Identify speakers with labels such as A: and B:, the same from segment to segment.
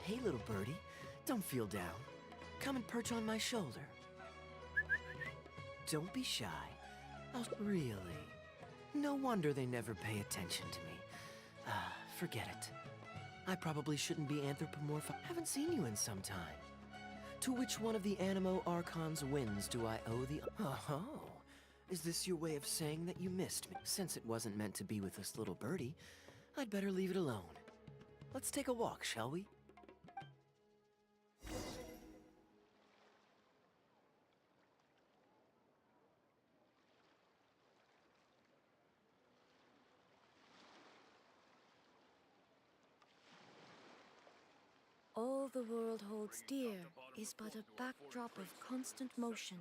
A: Hey, little birdie, don't feel down. Come and perch on my shoulder. Don't be shy. Really? No wonder they never pay attention to me. Forget it. I probably shouldn't be anthropomorphized. Haven't seen you in some time. To which one of the Animo Archon's wins do I owe the... Oh, is this your way of saying that you missed me? Since it wasn't meant to be with this little birdie, I'd better leave it alone. Let's take a walk, shall we?
B: All the world holds dear is but a backdrop of constant motion.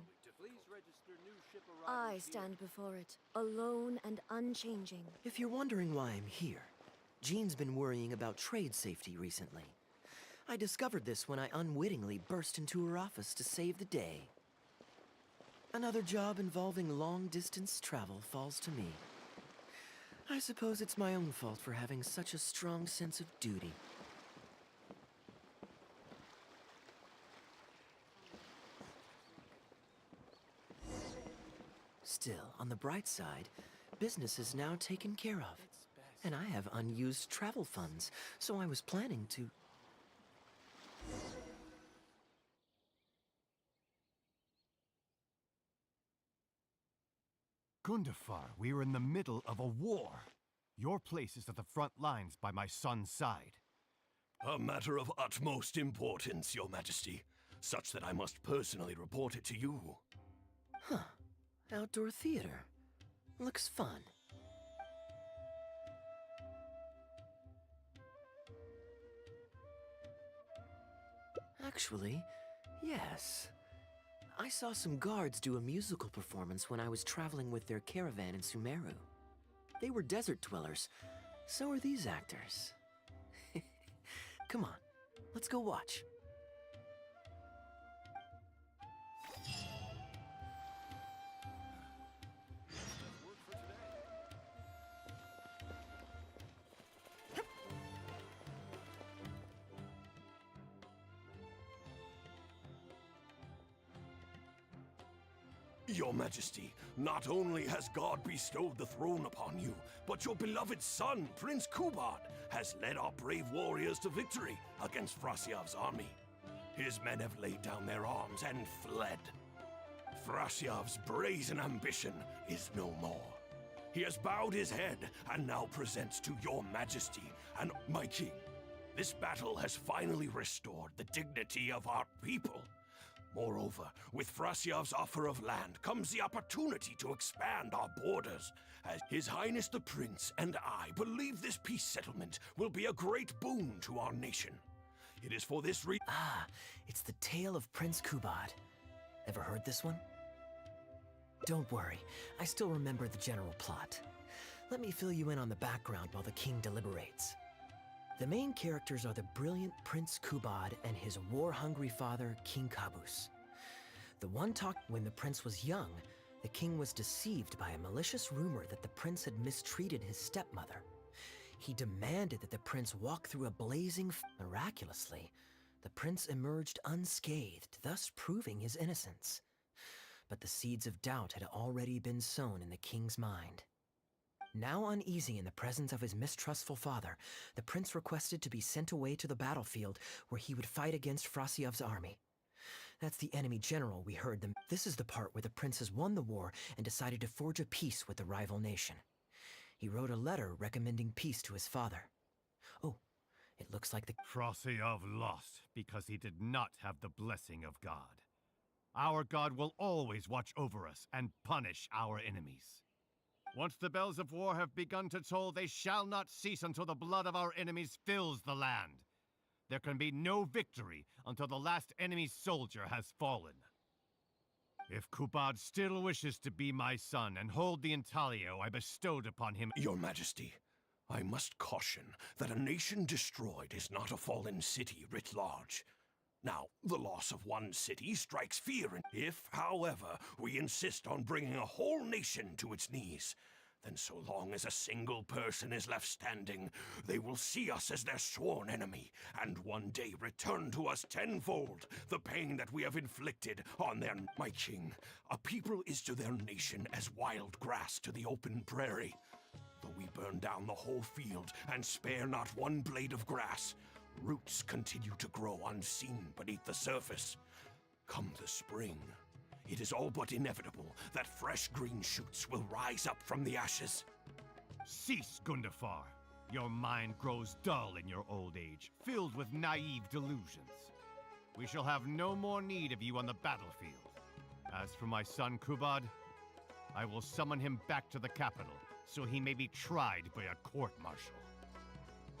B: I stand before it, alone and unchanging.
A: If you're wondering why I'm here, Jean's been worrying about trade safety recently. I discovered this when I unwittingly burst into her office to save the day. Another job involving long-distance travel falls to me. I suppose it's my own fault for having such a strong sense of duty. Still, on the bright side, business is now taken care of. And I have unused travel funds, so I was planning to...
C: Gundafar, we are in the middle of a war. Your place is at the front lines by my son's side.
D: A matter of utmost importance, Your Majesty, such that I must personally report it to you.
A: Huh. Outdoor theater. Looks fun. Actually, yes. I saw some guards do a musical performance when I was traveling with their caravan in Sumeru. They were desert dwellers. So are these actors. Come on, let's go watch.
D: Your Majesty, not only has God bestowed the throne upon you, but your beloved son, Prince Kubad, has led our brave warriors to victory against Frasyav's army. His men have laid down their arms and fled. Frasyav's brazen ambition is no more. He has bowed his head and now presents to your Majesty and my king. This battle has finally restored the dignity of our people. Moreover, with Frasyav's offer of land comes the opportunity to expand our borders, as His Highness the Prince and I believe this peace settlement will be a great boon to our nation. It is for this reason—
A: Ah, it's the tale of Prince Kubad. Ever heard this one? Don't worry, I still remember the general plot. Let me fill you in on the background while the king deliberates. The main characters are the brilliant Prince Kubad and his war-hungry father, King Kabus. The one talked when the prince was young, the king was deceived by a malicious rumor that the prince had mistreated his stepmother. He demanded that the prince walk through a blazing Miraculously, the prince emerged unscathed, thus proving his innocence. But the seeds of doubt had already been sown in the king's mind. Now uneasy in the presence of his mistrustful father, the prince requested to be sent away to the battlefield where he would fight against Frasyav's army. That's the enemy general we heard them. This is the part where the prince has won the war and decided to forge a peace with the rival nation. He wrote a letter recommending peace to his father. Oh, it looks like the...
C: Frasyav lost because he did not have the blessing of God. Our God will always watch over us and punish our enemies. Once the bells of war have begun to toll, they shall not cease until the blood of our enemies fills the land. There can be no victory until the last enemy soldier has fallen. If Kubad still wishes to be my son and hold the intaglio I bestowed upon him—
D: Your Majesty, I must caution that a nation destroyed is not a fallen city writ large. Now, the loss of one city strikes fear, and if, however, we insist on bringing a whole nation to its knees, then so long as a single person is left standing, they will see us as their sworn enemy, and one day return to us tenfold the pain that we have inflicted on their... My king, a people is to their nation as wild grass to the open prairie. Though we burn down the whole field and spare not one blade of grass, roots continue to grow unseen beneath the surface. Come the spring, it is all but inevitable that fresh green shoots will rise up from the ashes.
C: Cease, Gundafar. Your mind grows dull in your old age, filled with naive delusions. We shall have no more need of you on the battlefield. As for my son Kubad, I will summon him back to the capital, so he may be tried by a court-martial.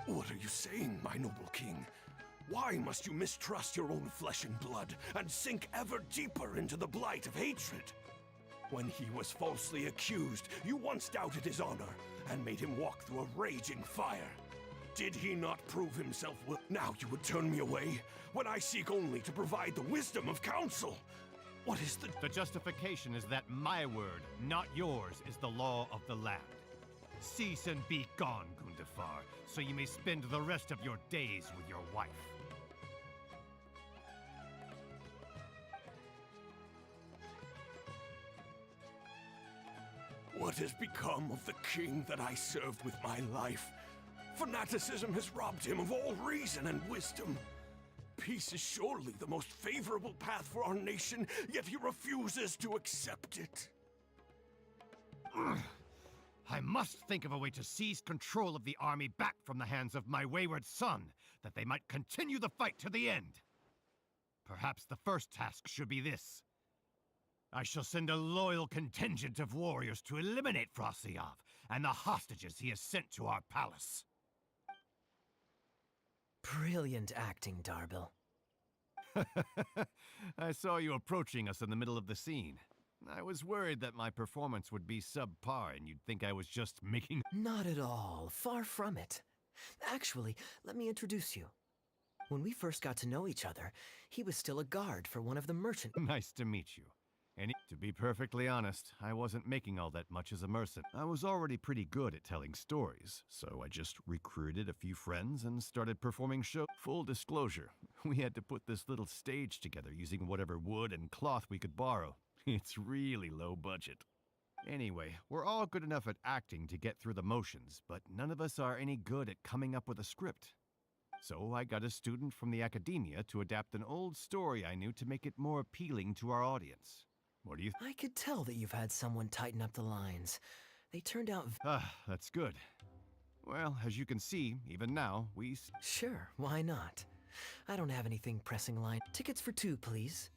D: What are you saying, my noble king? Why must you mistrust your own flesh and blood and sink ever deeper into the blight of hatred? When he was falsely accused, you once doubted his honor and made him walk through a raging fire. Did he not prove himself will? Now you would turn me away when I seek only to provide the wisdom of counsel. What is the...
C: The justification is that my word, not yours, is the law of the land. Cease and be gone, Gundafar, so you may spend the rest of your days with your wife.
D: What has become of the king that I served with my life? Fanaticism has robbed him of all reason and wisdom. Peace is surely the most favorable path for our nation, yet he refuses to accept it.
C: I must think of a way to seize control of the army back from the hands of my wayward son, that they might continue the fight to the end. Perhaps the first task should be this. I shall send a loyal contingent of warriors to eliminate Frosyav and the hostages he has sent to our palace.
A: Brilliant acting, Darbil.
C: I saw you approaching us in the middle of the scene. I was worried that my performance would be subpar and you'd think I was just making...
A: Not at all. Far from it. Actually, let me introduce you. When we first got to know each other, he was still a guard for one of the merchant...
C: Nice to meet you. And to be perfectly honest, I wasn't making all that much as a merchant. I was already pretty good at telling stories, so I just recruited a few friends and started performing shows. Full disclosure, we had to put this little stage together using whatever wood and cloth we could borrow. It's really low budget. Anyway, we're all good enough at acting to get through the motions, but none of us are any good at coming up with a script. So I got a student from the academia to adapt an old story I knew to make it more appealing to our audience. What do you
A: I could tell that you've had someone tighten up the lines. They turned out...
C: that's good. Well, as you can see, even now,
A: Sure, why not? I don't have anything pressing line. Tickets for 2, please.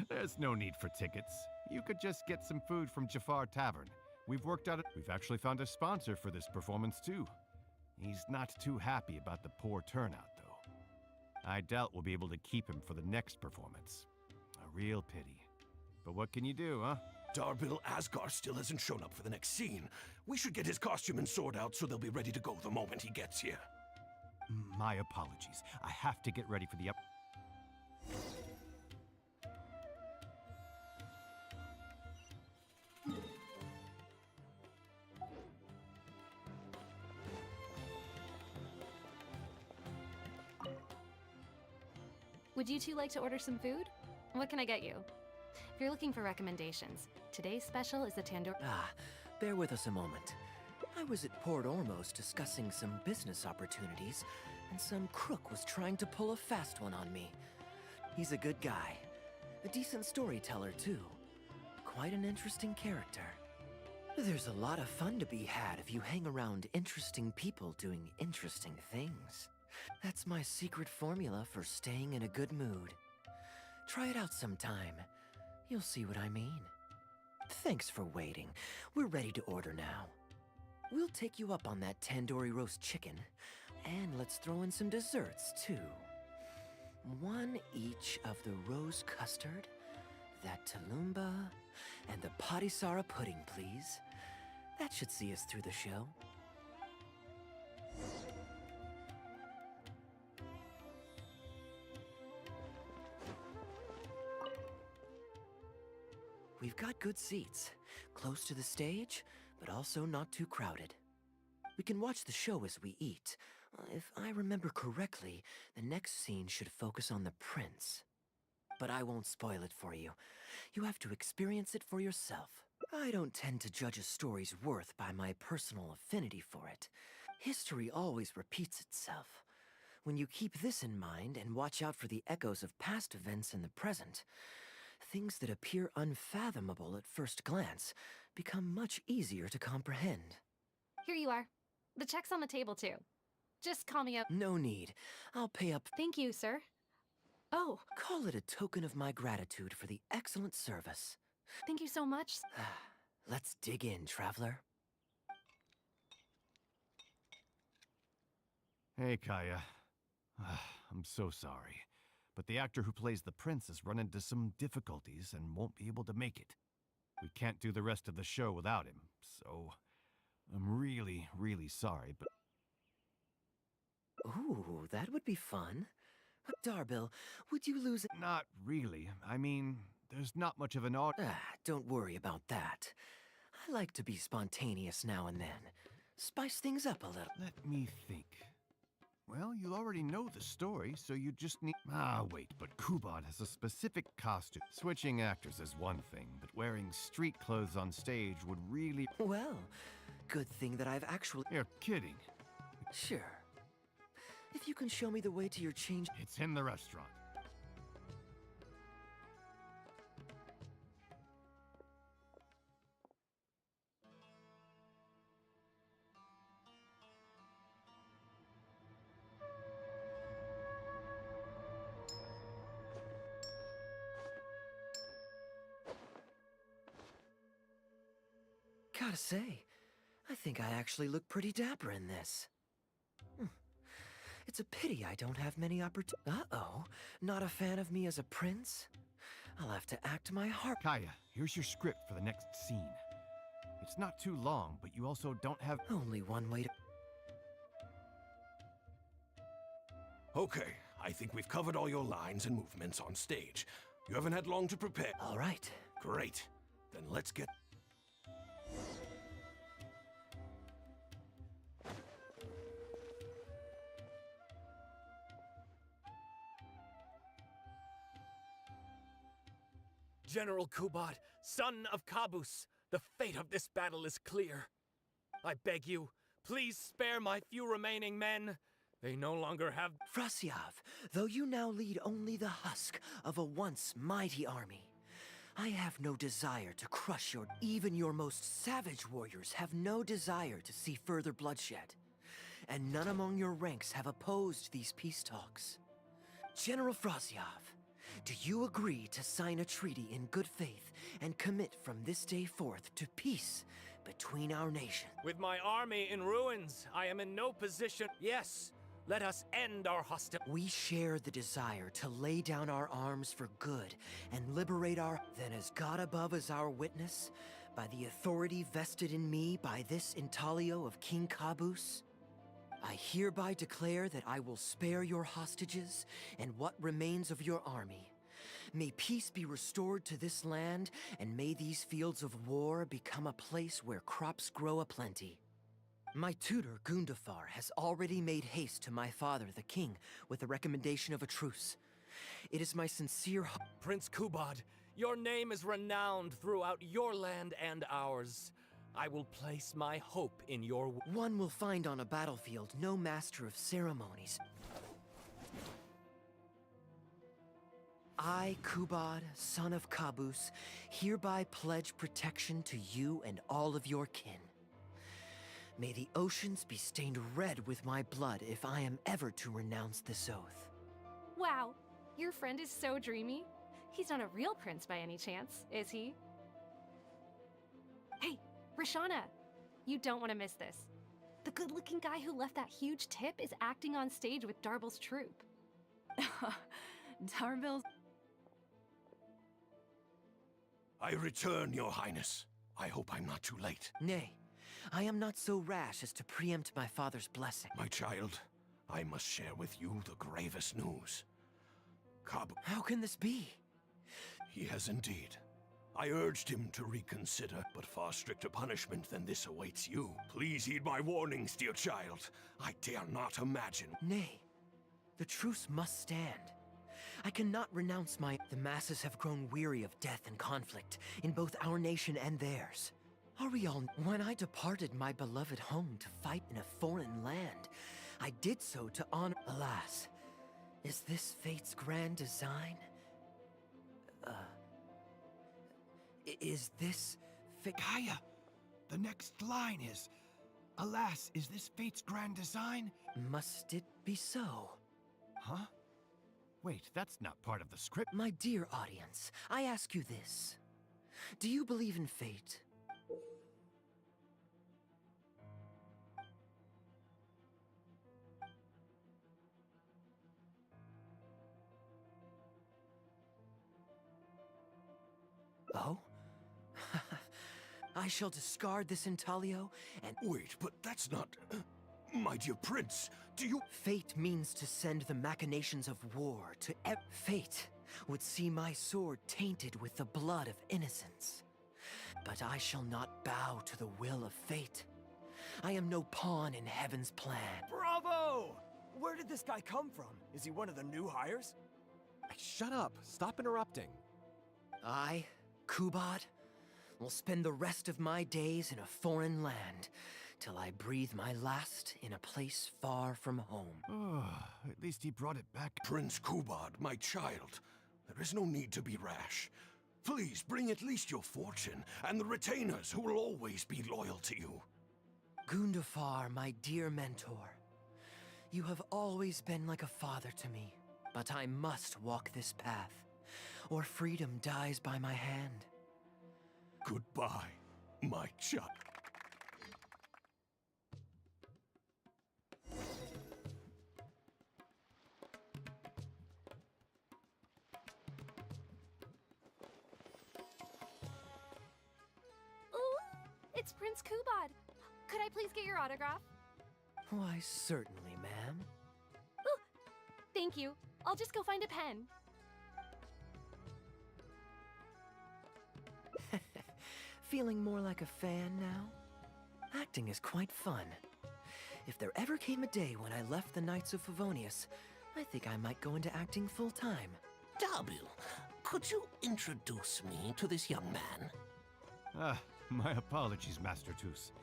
C: There's no need for tickets. You could just get some food from Jafar Tavern. We've worked out We've actually found a sponsor for this performance, too. He's not too happy about the poor turnout, though. I doubt we'll be able to keep him for the next performance. A real pity. But what can you do, huh?
D: Darbil Asgar still hasn't shown up for the next scene. We should get his costume and sword out so they'll be ready to go the moment he gets here.
C: My apologies. I have to get ready for the
E: Would you two like to order some food? What can I get you? If you're looking for recommendations, today's special is the tandoori.
A: Bear with us a moment. I was at Port Ormos discussing some business opportunities, and some crook was trying to pull a fast one on me. He's a good guy. A decent storyteller, too. Quite an interesting character. There's a lot of fun to be had if you hang around interesting people doing interesting things. That's my secret formula for staying in a good mood. Try it out sometime. You'll see what I mean. Thanks for waiting. We're ready to order now. We'll take you up on that tandoori roast chicken. And let's throw in some desserts, too. 1 each of the rose custard, that talumba, and the patisara pudding, please. That should see us through the show. We've got good seats, close to the stage, but also not too crowded. We can watch the show as we eat. If I remember correctly, the next scene should focus on the prince. But I won't spoil it for you. You have to experience it for yourself. I don't tend to judge a story's worth by my personal affinity for it. History always repeats itself. When you keep this in mind and watch out for the echoes of past events in the present, things that appear unfathomable at first glance become much easier to comprehend.
E: Here you are. The check's on the table, too. Just call me up.
A: No need. I'll pay up.
E: Thank you, sir. Oh,
A: Call it a token of my gratitude for the excellent service.
E: thank you so much.
A: Let's dig in, traveler.
C: Hey, Kaya. I'm so sorry, but the actor who plays the prince has run into some difficulties and won't be able to make it. We can't do the rest of the show without him, so I'm really, really sorry, but...
A: Ooh, that would be fun. Darbil, would you lose...
C: Not really. I mean, there's not much of an
A: Don't worry about that. I like to be spontaneous now and then. Spice things up a little.
C: Let me think. Well, you already know the story, so you just need... wait, but Kubad has a specific costume. Switching actors is one thing, but wearing street clothes on stage would really...
A: Well, good thing that I've actually...
C: You're kidding.
A: Sure. If you can show me the way to your change...
C: It's in the restaurant.
A: Gotta say, I think I actually look pretty dapper in this. It's a pity I don't have many opportunities. Uh-oh, not a fan of me as a prince? I'll have to act my heart.
C: Kaya, here's your script for the next scene. It's not too long, but you also don't have...
A: Only one way to...
D: Okay, I think we've covered all your lines and movements on stage. You haven't had long to prepare.
A: All right.
D: Great. Then let's get...
F: General Kubad, son of Kabus, the fate of this battle is clear. I beg you, please spare my few remaining men. They no longer have...
A: Frasyav, though you now lead only the husk of a once mighty army, I have no desire to crush your... Even your most savage warriors have no desire to see further bloodshed. And none among your ranks have opposed these peace talks. General Frasyav, do you agree to sign a treaty in good faith and commit from this day forth to peace between our nations?
F: With my army in ruins, I am in no position... Yes, let us end our hostility.
A: We share the desire to lay down our arms for good and liberate our... Then as God above is our witness, by the authority vested in me by this intaglio of King Kabus, I hereby declare that I will spare your hostages and what remains of your army. May peace be restored to this land, and may these fields of war become a place where crops grow aplenty. My tutor, Gundafar, has already made haste to my father, the king, with the recommendation of a truce. It is my sincere hope...
F: Prince Kubad, your name is renowned throughout your land and ours. I will place my hope in your...
A: One will find on a battlefield no master of ceremonies. I, Kubad, son of Kabus, hereby pledge protection to you and all of your kin. May the oceans be stained red with my blood if I am ever to renounce this oath.
E: Wow, your friend is so dreamy. He's not a real prince by any chance, is he? Hey, Rashana, you don't want to miss this. The good-looking guy who left that huge tip is acting on stage with Darbil's troupe.
B: Darbil's...
D: I return, Your Highness. I hope I'm not too late.
A: Nay, I am not so rash as to preempt my father's blessing.
D: My child, I must share with you the gravest news. Kabu,
A: How can this be?
D: he has indeed. I urged him to reconsider, but far stricter punishment than this awaits you. Please heed my warnings, dear child. I dare not imagine.
A: Nay, the truce must stand. I cannot renounce my... The masses have grown weary of death and conflict in both our nation and theirs. Are we all... When I departed my beloved home to fight in a foreign land, I did so to honor... Alas, is this fate's grand design? Is this...
C: Kaya, the next line is, alas, is this fate's grand design?
A: Must it be so?
C: Huh? Wait, that's not part of the script.
A: My dear audience, I ask you this. Do you believe in fate? Oh? I shall discard this intaglio and...
D: Wait, but that's not... my dear prince, do you...
A: Fate means to send the machinations of war to Fate would see my sword tainted with the blood of innocence. But I shall not bow to the will of fate. I am no pawn in heaven's plan.
G: Bravo! Where did this guy come from? Is he one of the new hires?
F: Shut up. Stop interrupting.
A: I, Kubad, will spend the rest of my days in a foreign land till I breathe my last in a place far from home.
C: Oh, at least he brought it back.
D: Prince Kubad, my child, there is no need to be rash. Please bring at least your fortune and the retainers who will always be loyal to you.
A: Gundafar, my dear mentor, you have always been like a father to me, but I must walk this path, or freedom dies by my hand.
D: Goodbye, my child.
E: It's Prince Kubad. Could I please get your autograph?
A: Why, certainly, ma'am.
E: Thank you. I'll just go find a pen.
A: Feeling more like a fan now? Acting is quite fun. If there ever came a day when I left the Knights of Favonius, I think I might go into acting full-time.
H: Darbil, could you introduce me to this young man?
C: Ah, my apologies, Master Toos.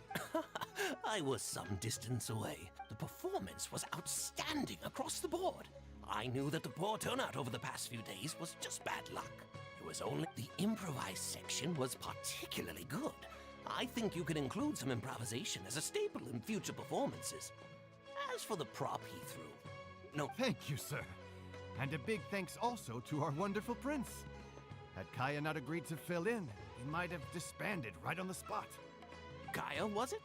H: I was some distance away. The performance was outstanding across the board. I knew that the poor turnout over the past few days was just bad luck. It was only the improvised section was particularly good. I think you could include some improvisation as a staple in future performances. As for the prop he threw, no.
C: Thank you, sir. And a big thanks also to our wonderful prince. Had Kaya not agreed to fill in, he might have disbanded right on the spot.
H: Kaya, was it?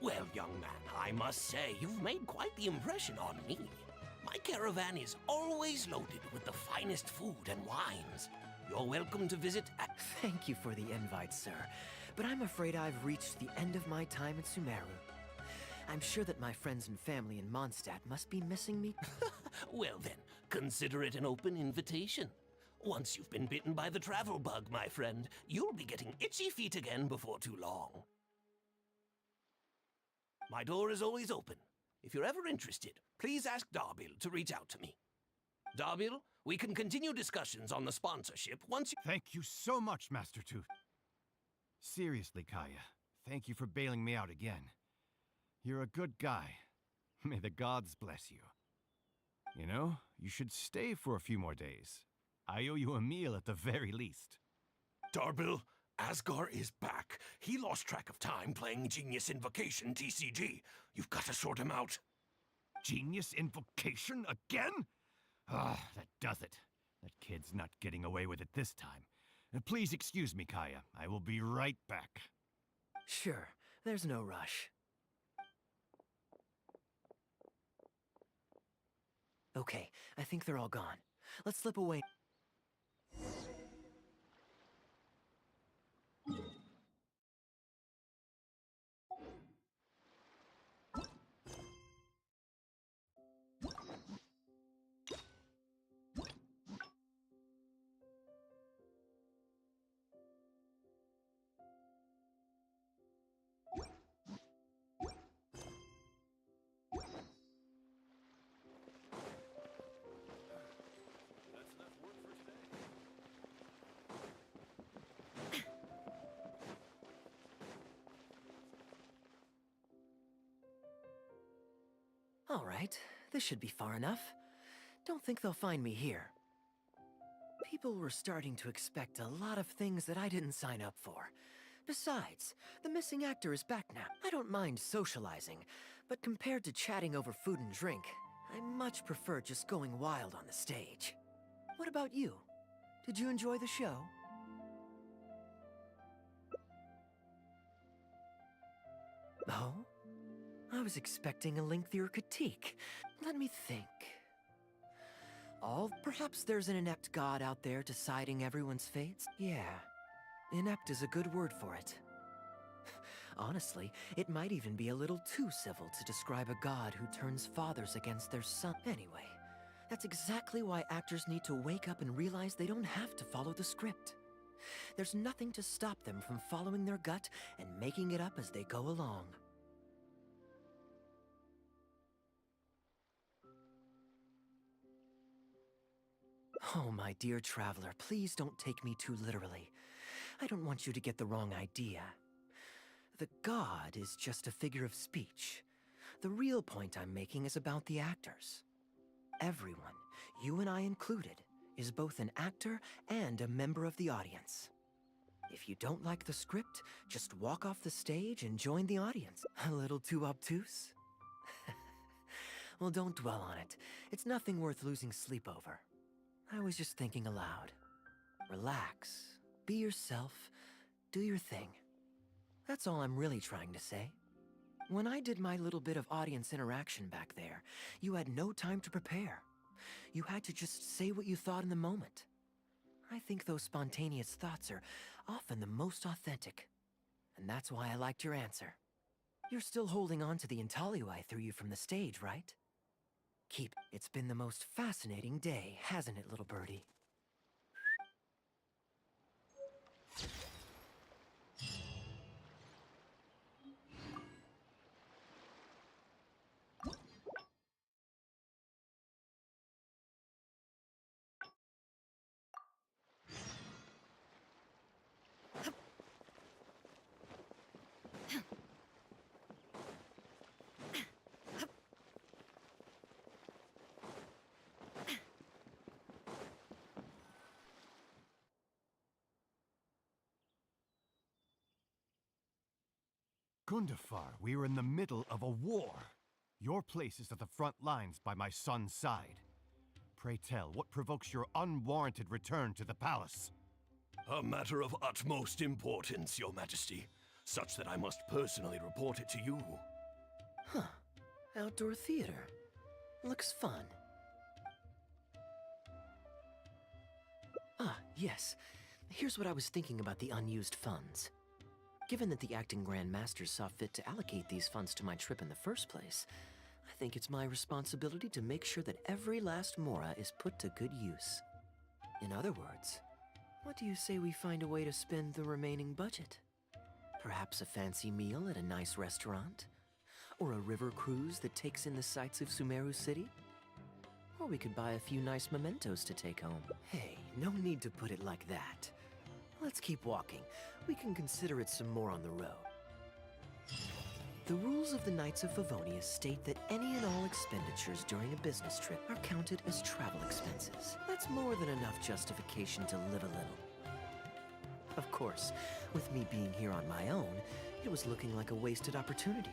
H: Well, young man, I must say you've made quite the impression on me. My caravan is always loaded with the finest food and wines. You're welcome to visit at...
A: Thank you for the invite, sir, but I'm afraid I've reached the end of my time at Sumeru. I'm sure that my friends and family in Mondstadt must be missing me.
H: Well then, consider it an open invitation. Once you've been bitten by the travel bug, my friend, you'll be getting itchy feet again before too long. My door is always open. If you're ever interested, please ask Darbil to reach out to me. Darbil, we can continue discussions on the sponsorship once you...
C: Thank you so much, Master Tooth. Seriously, Kaya, thank you for bailing me out again. You're a good guy. May the gods bless you. You know, you should stay for a few more days. I owe you a meal at the very least.
D: Darbil, Asgar is back. He lost track of time playing Genius Invocation TCG. You've got to sort him out.
C: Genius Invocation again? Ah, that does it. That kid's not getting away with it this time. Please excuse me, Kaya. I will be right back.
A: Sure, there's no rush. Okay, I think they're all gone. Let's slip away. All right, this should be far enough. Don't think they'll find me here. People were starting to expect a lot of things that I didn't sign up for. Besides, the missing actor is back now. I don't mind socializing, but compared to chatting over food and drink, I much prefer just going wild on the stage. What about you? Did you enjoy the show? Oh? I was expecting a lengthier critique. Let me think. Perhaps there's an inept god out there deciding everyone's fates? Yeah, inept is a good word for it. Honestly, it might even be a little too civil to describe a god who turns fathers against their son. Anyway, that's exactly why actors need to wake up and realize they don't have to follow the script. There's nothing to stop them from following their gut and making it up as they go along. Oh, my dear traveler, please don't take me too literally. I don't want you to get the wrong idea. The god is just a figure of speech. The real point I'm making is about the actors. Everyone, you and I included, is both an actor and a member of the audience. If you don't like the script, just walk off the stage and join the audience. A little too obtuse? Well, don't dwell on it. It's nothing worth losing sleep over. I was just thinking aloud. Relax, be yourself, do your thing. That's all I'm really trying to say. When I did my little bit of audience interaction back there, you had no time to prepare. You had to just say what you thought in the moment. I think those spontaneous thoughts are often the most authentic. And that's why I liked your answer. You're still holding on to the intaglio I threw you from the stage, right? Keep. It's been the most fascinating day, hasn't it, little birdie?
C: Gundafar, we are in the middle of a war. Your place is at the front lines by my son's side. Pray tell, what provokes your unwarranted return to the palace?
D: A matter of utmost importance, Your Majesty, such that I must personally report it to you.
A: Huh. Outdoor theater. Looks fun. Ah, yes. Here's what I was thinking about the unused funds. Given that the acting Grand Masters saw fit to allocate these funds to my trip in the first place, I think it's my responsibility to make sure that every last mora is put to good use. In other words, what do you say we find a way to spend the remaining budget? Perhaps a fancy meal at a nice restaurant? Or a river cruise that takes in the sights of Sumeru City? Or we could buy a few nice mementos to take home. Hey, no need to put it like that. Let's keep walking. We can consider it some more on the road. The rules of the Knights of Favonius state that any and all expenditures during a business trip are counted as travel expenses. That's more than enough justification to live a little. Of course, with me being here on my own, it was looking like a wasted opportunity.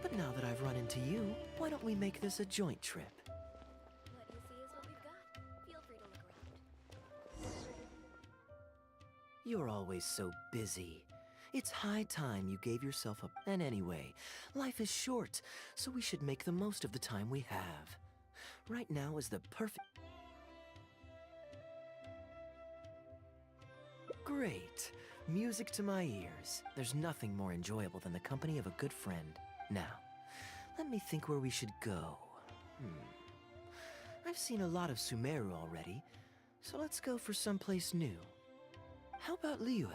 A: But now that I've run into you, why don't we make this a joint trip?
B: What you see is what we've got. Feel free to look around.
A: You're always so busy. It's high time you gave yourself up. And anyway, life is short, so we should make the most of the time we have. Right now is the perfect... Great. Music to my ears. There's nothing more enjoyable than the company of a good friend. Now, let me think where we should go. I've seen a lot of Sumeru already, so let's go for someplace new. How about Liyue?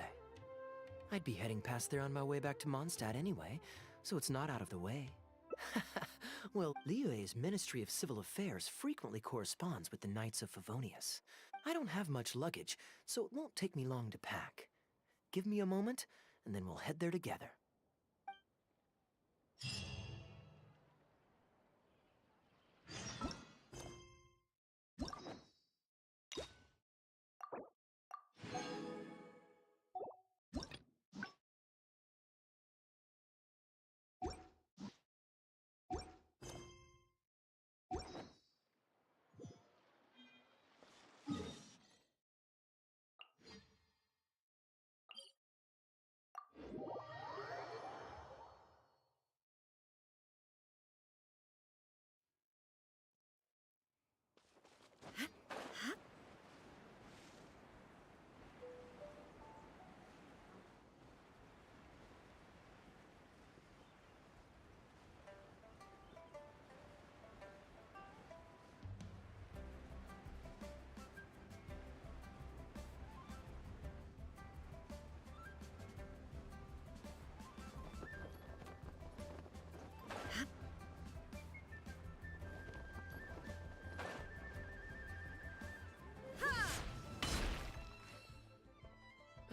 A: I'd be heading past there on my way back to Mondstadt anyway, so it's not out of the way. Well, Liyue's Ministry of Civil Affairs frequently corresponds with the Knights of Favonius. I don't have much luggage, so it won't take me long to pack. Give me a moment, and then we'll head there together.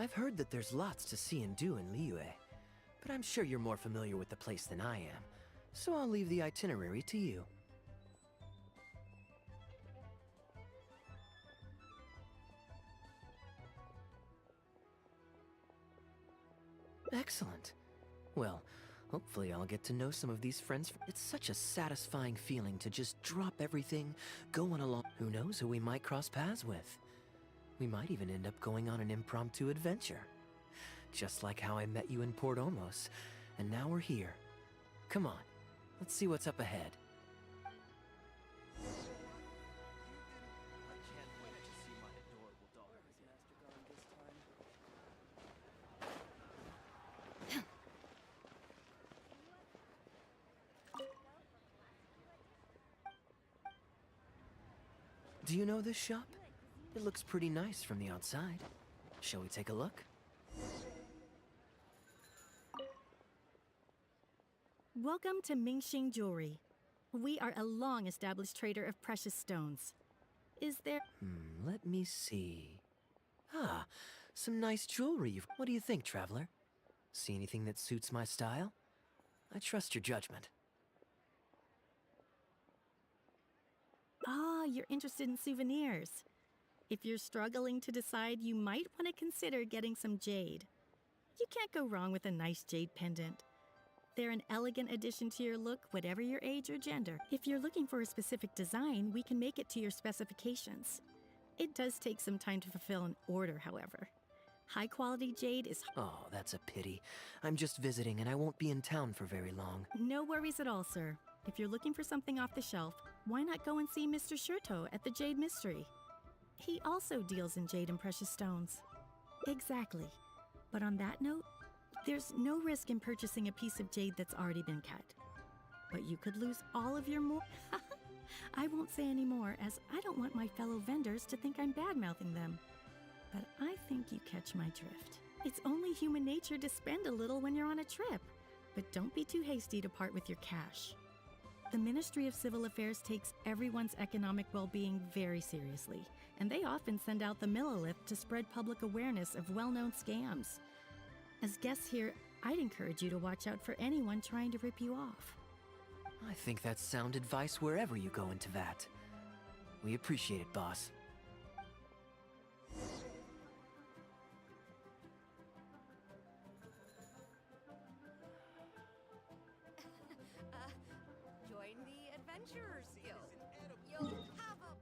A: I've heard that there's lots to see and do in Liyue, but I'm sure you're more familiar with the place than I am, so I'll leave the itinerary to you. Excellent. Well, hopefully I'll get to know some of these friends. It's such a satisfying feeling to just drop everything, go on along. Who knows who we might cross paths with? We might even end up going on an impromptu adventure. Just like how I met you in Port Omos, and now we're here. Come on, let's see what's up ahead. Do you know this shop? It looks pretty nice from the outside. Shall we take a look?
I: Welcome to Mingxing Jewelry. We are a long-established trader of precious stones. Is there...
A: Let me see. Ah, some nice jewelry. What do you think, traveler? See anything that suits my style? I trust your judgment.
I: Ah, you're interested in souvenirs. If you're struggling to decide, you might want to consider getting some jade. You can't go wrong with a nice jade pendant. They're an elegant addition to your look, whatever your age or gender. If you're looking for a specific design, we can make it to your specifications. It does take some time to fulfill an order, however. High-quality jade is...
A: Oh, that's a pity. I'm just visiting and I won't be in town for very long.
I: No worries at all, sir. If you're looking for something off the shelf, why not go and see Mr. Shurto at the Jade Mystery? He also deals in jade and precious stones. Exactly. But on that note, there's no risk in purchasing a piece of jade that's already been cut. But you could lose all of your more... I won't say any more, as I don't want my fellow vendors to think I'm bad-mouthing them. But I think you catch my drift. It's only human nature to spend a little when you're on a trip. But don't be too hasty to part with your cash. The Ministry of Civil Affairs takes everyone's economic well-being very seriously, and they often send out the Millilith to spread public awareness of well-known scams. As guests here, I'd encourage you to watch out for anyone trying to rip you off.
A: I think that's sound advice wherever you go into that. We appreciate it, boss.
J: Join the Adventurers Guild. You'll have a...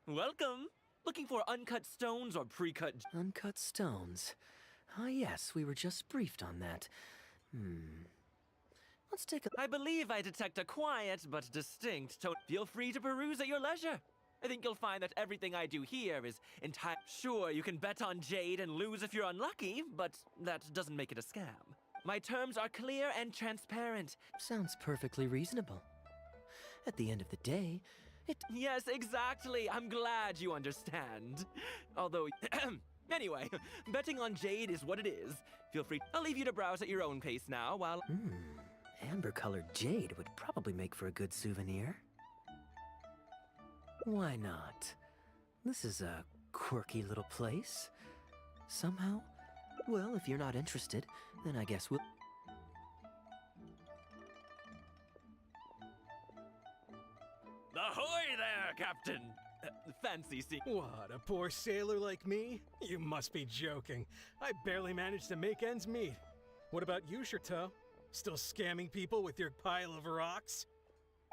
K: Welcome! Looking for uncut stones or pre-cut...
A: Uncut stones. Ah yes, we were just briefed on that. Let's take a...
K: I believe I detect a quiet but distinct tone. Feel free to peruse at your leisure. I think you'll find that everything I do here is entire... Sure, you can bet on jade and lose if you're unlucky, but that doesn't make it a scam. My terms are clear and transparent.
A: Sounds perfectly reasonable. At the end of the day,
K: Yes, exactly. I'm glad you understand. Although, anyway, betting on jade is what it is. Feel free. I'll leave you to browse at your own pace now while...
A: Amber-colored jade would probably make for a good souvenir. Why not? This is a quirky little place. Somehow? Well, if you're not interested, then I guess we'll...
K: Ahoy there, Captain! Fancy seeing...
F: What, a poor sailor like me? You must be joking. I barely managed to make ends meet. What about you, Shurto? Still scamming people with your pile of rocks?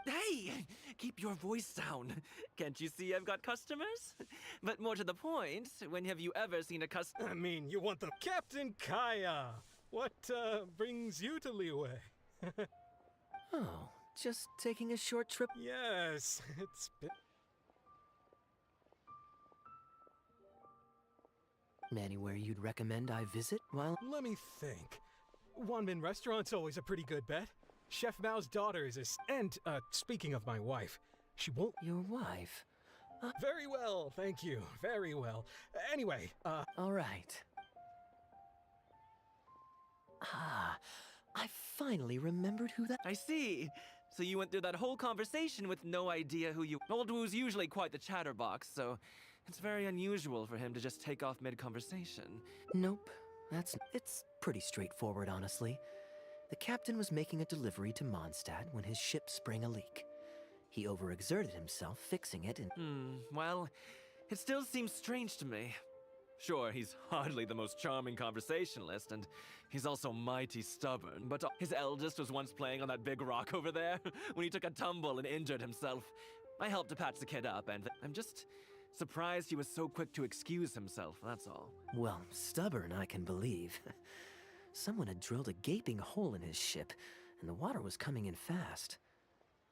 K: Hey! Keep your voice down. Can't you see I've got customers? But more to the point, when have you ever seen a customer...
F: I mean, you want the... Captain Kaya! What, brings you to Liyue?
A: Oh, just taking a short trip?
F: Yes, it's been...
A: Anywhere you'd recommend I visit while...
L: Let me think. Wanmin Restaurant's always a pretty good bet. Chef Mao's daughter is And, speaking of my wife, she won't...
A: Your wife?
L: Very well, thank you. Very well. Anyway,
A: All right. Ah, I finally remembered who that...
K: I see. So you went through that whole conversation with no idea who you... Old Wu's usually quite the chatterbox, so it's very unusual for him to just take off mid-conversation.
A: Nope. It's pretty straightforward, honestly. The captain was making a delivery to Mondstadt when his ship sprang a leak. He overexerted himself fixing it and...
K: Well, it still seems strange to me. Sure, he's hardly the most charming conversationalist, and he's also mighty stubborn, but his eldest was once playing on that big rock over there when he took a tumble and injured himself. I helped to patch the kid up, and I'm just surprised he was so quick to excuse himself, that's all.
A: Well, stubborn, I can believe. Someone had drilled a gaping hole in his ship, and the water was coming in fast.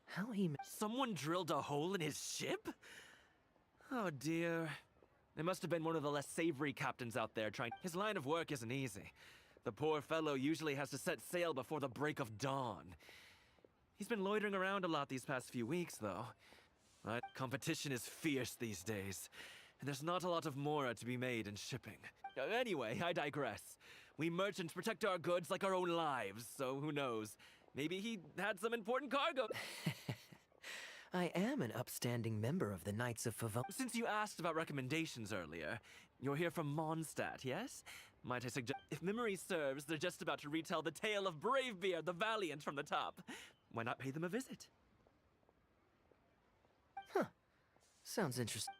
A: How he...
K: Someone drilled a hole in his ship? Oh dear. It must have been one of the less savory captains out there trying... His line of work isn't easy. The poor fellow usually has to set sail before the break of dawn. He's been loitering around a lot these past few weeks, though. But competition is fierce these days, and there's not a lot of mora to be made in shipping. Anyway, I digress. We merchants protect our goods like our own lives, so who knows? Maybe he had some important cargo.
A: I am an upstanding member of the Knights of Favon.
K: Since you asked about recommendations earlier, you're here from Mondstadt, yes? Might I suggest, if memory serves, they're just about to retell the tale of Bravebeard the Valiant from the top. Why not pay them a visit?
A: Huh. Sounds interesting.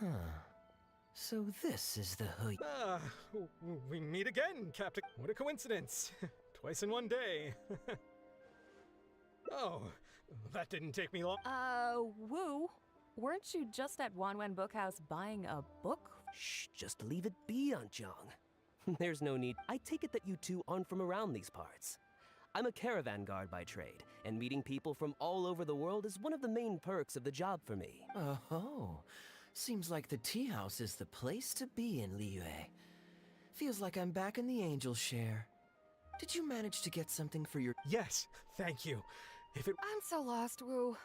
A: Huh. So this is the
L: we meet again, Captain. What a coincidence. Twice in one day. Oh, that didn't take me long.
J: Wu, weren't you just at Wanwen Bookhouse buying a book?
M: Shh, just leave it be, Aunt Jong. There's no need. I take it that you two aren't from around these parts. I'm a caravan guard by trade, and meeting people from all over the world is one of the main perks of the job for me.
A: Oh, seems like the tea house is the place to be in Liyue. Feels like I'm back in the angel share. Did you manage to get something for your...
L: Yes, thank you. If it...
J: I'm so lost, Wu.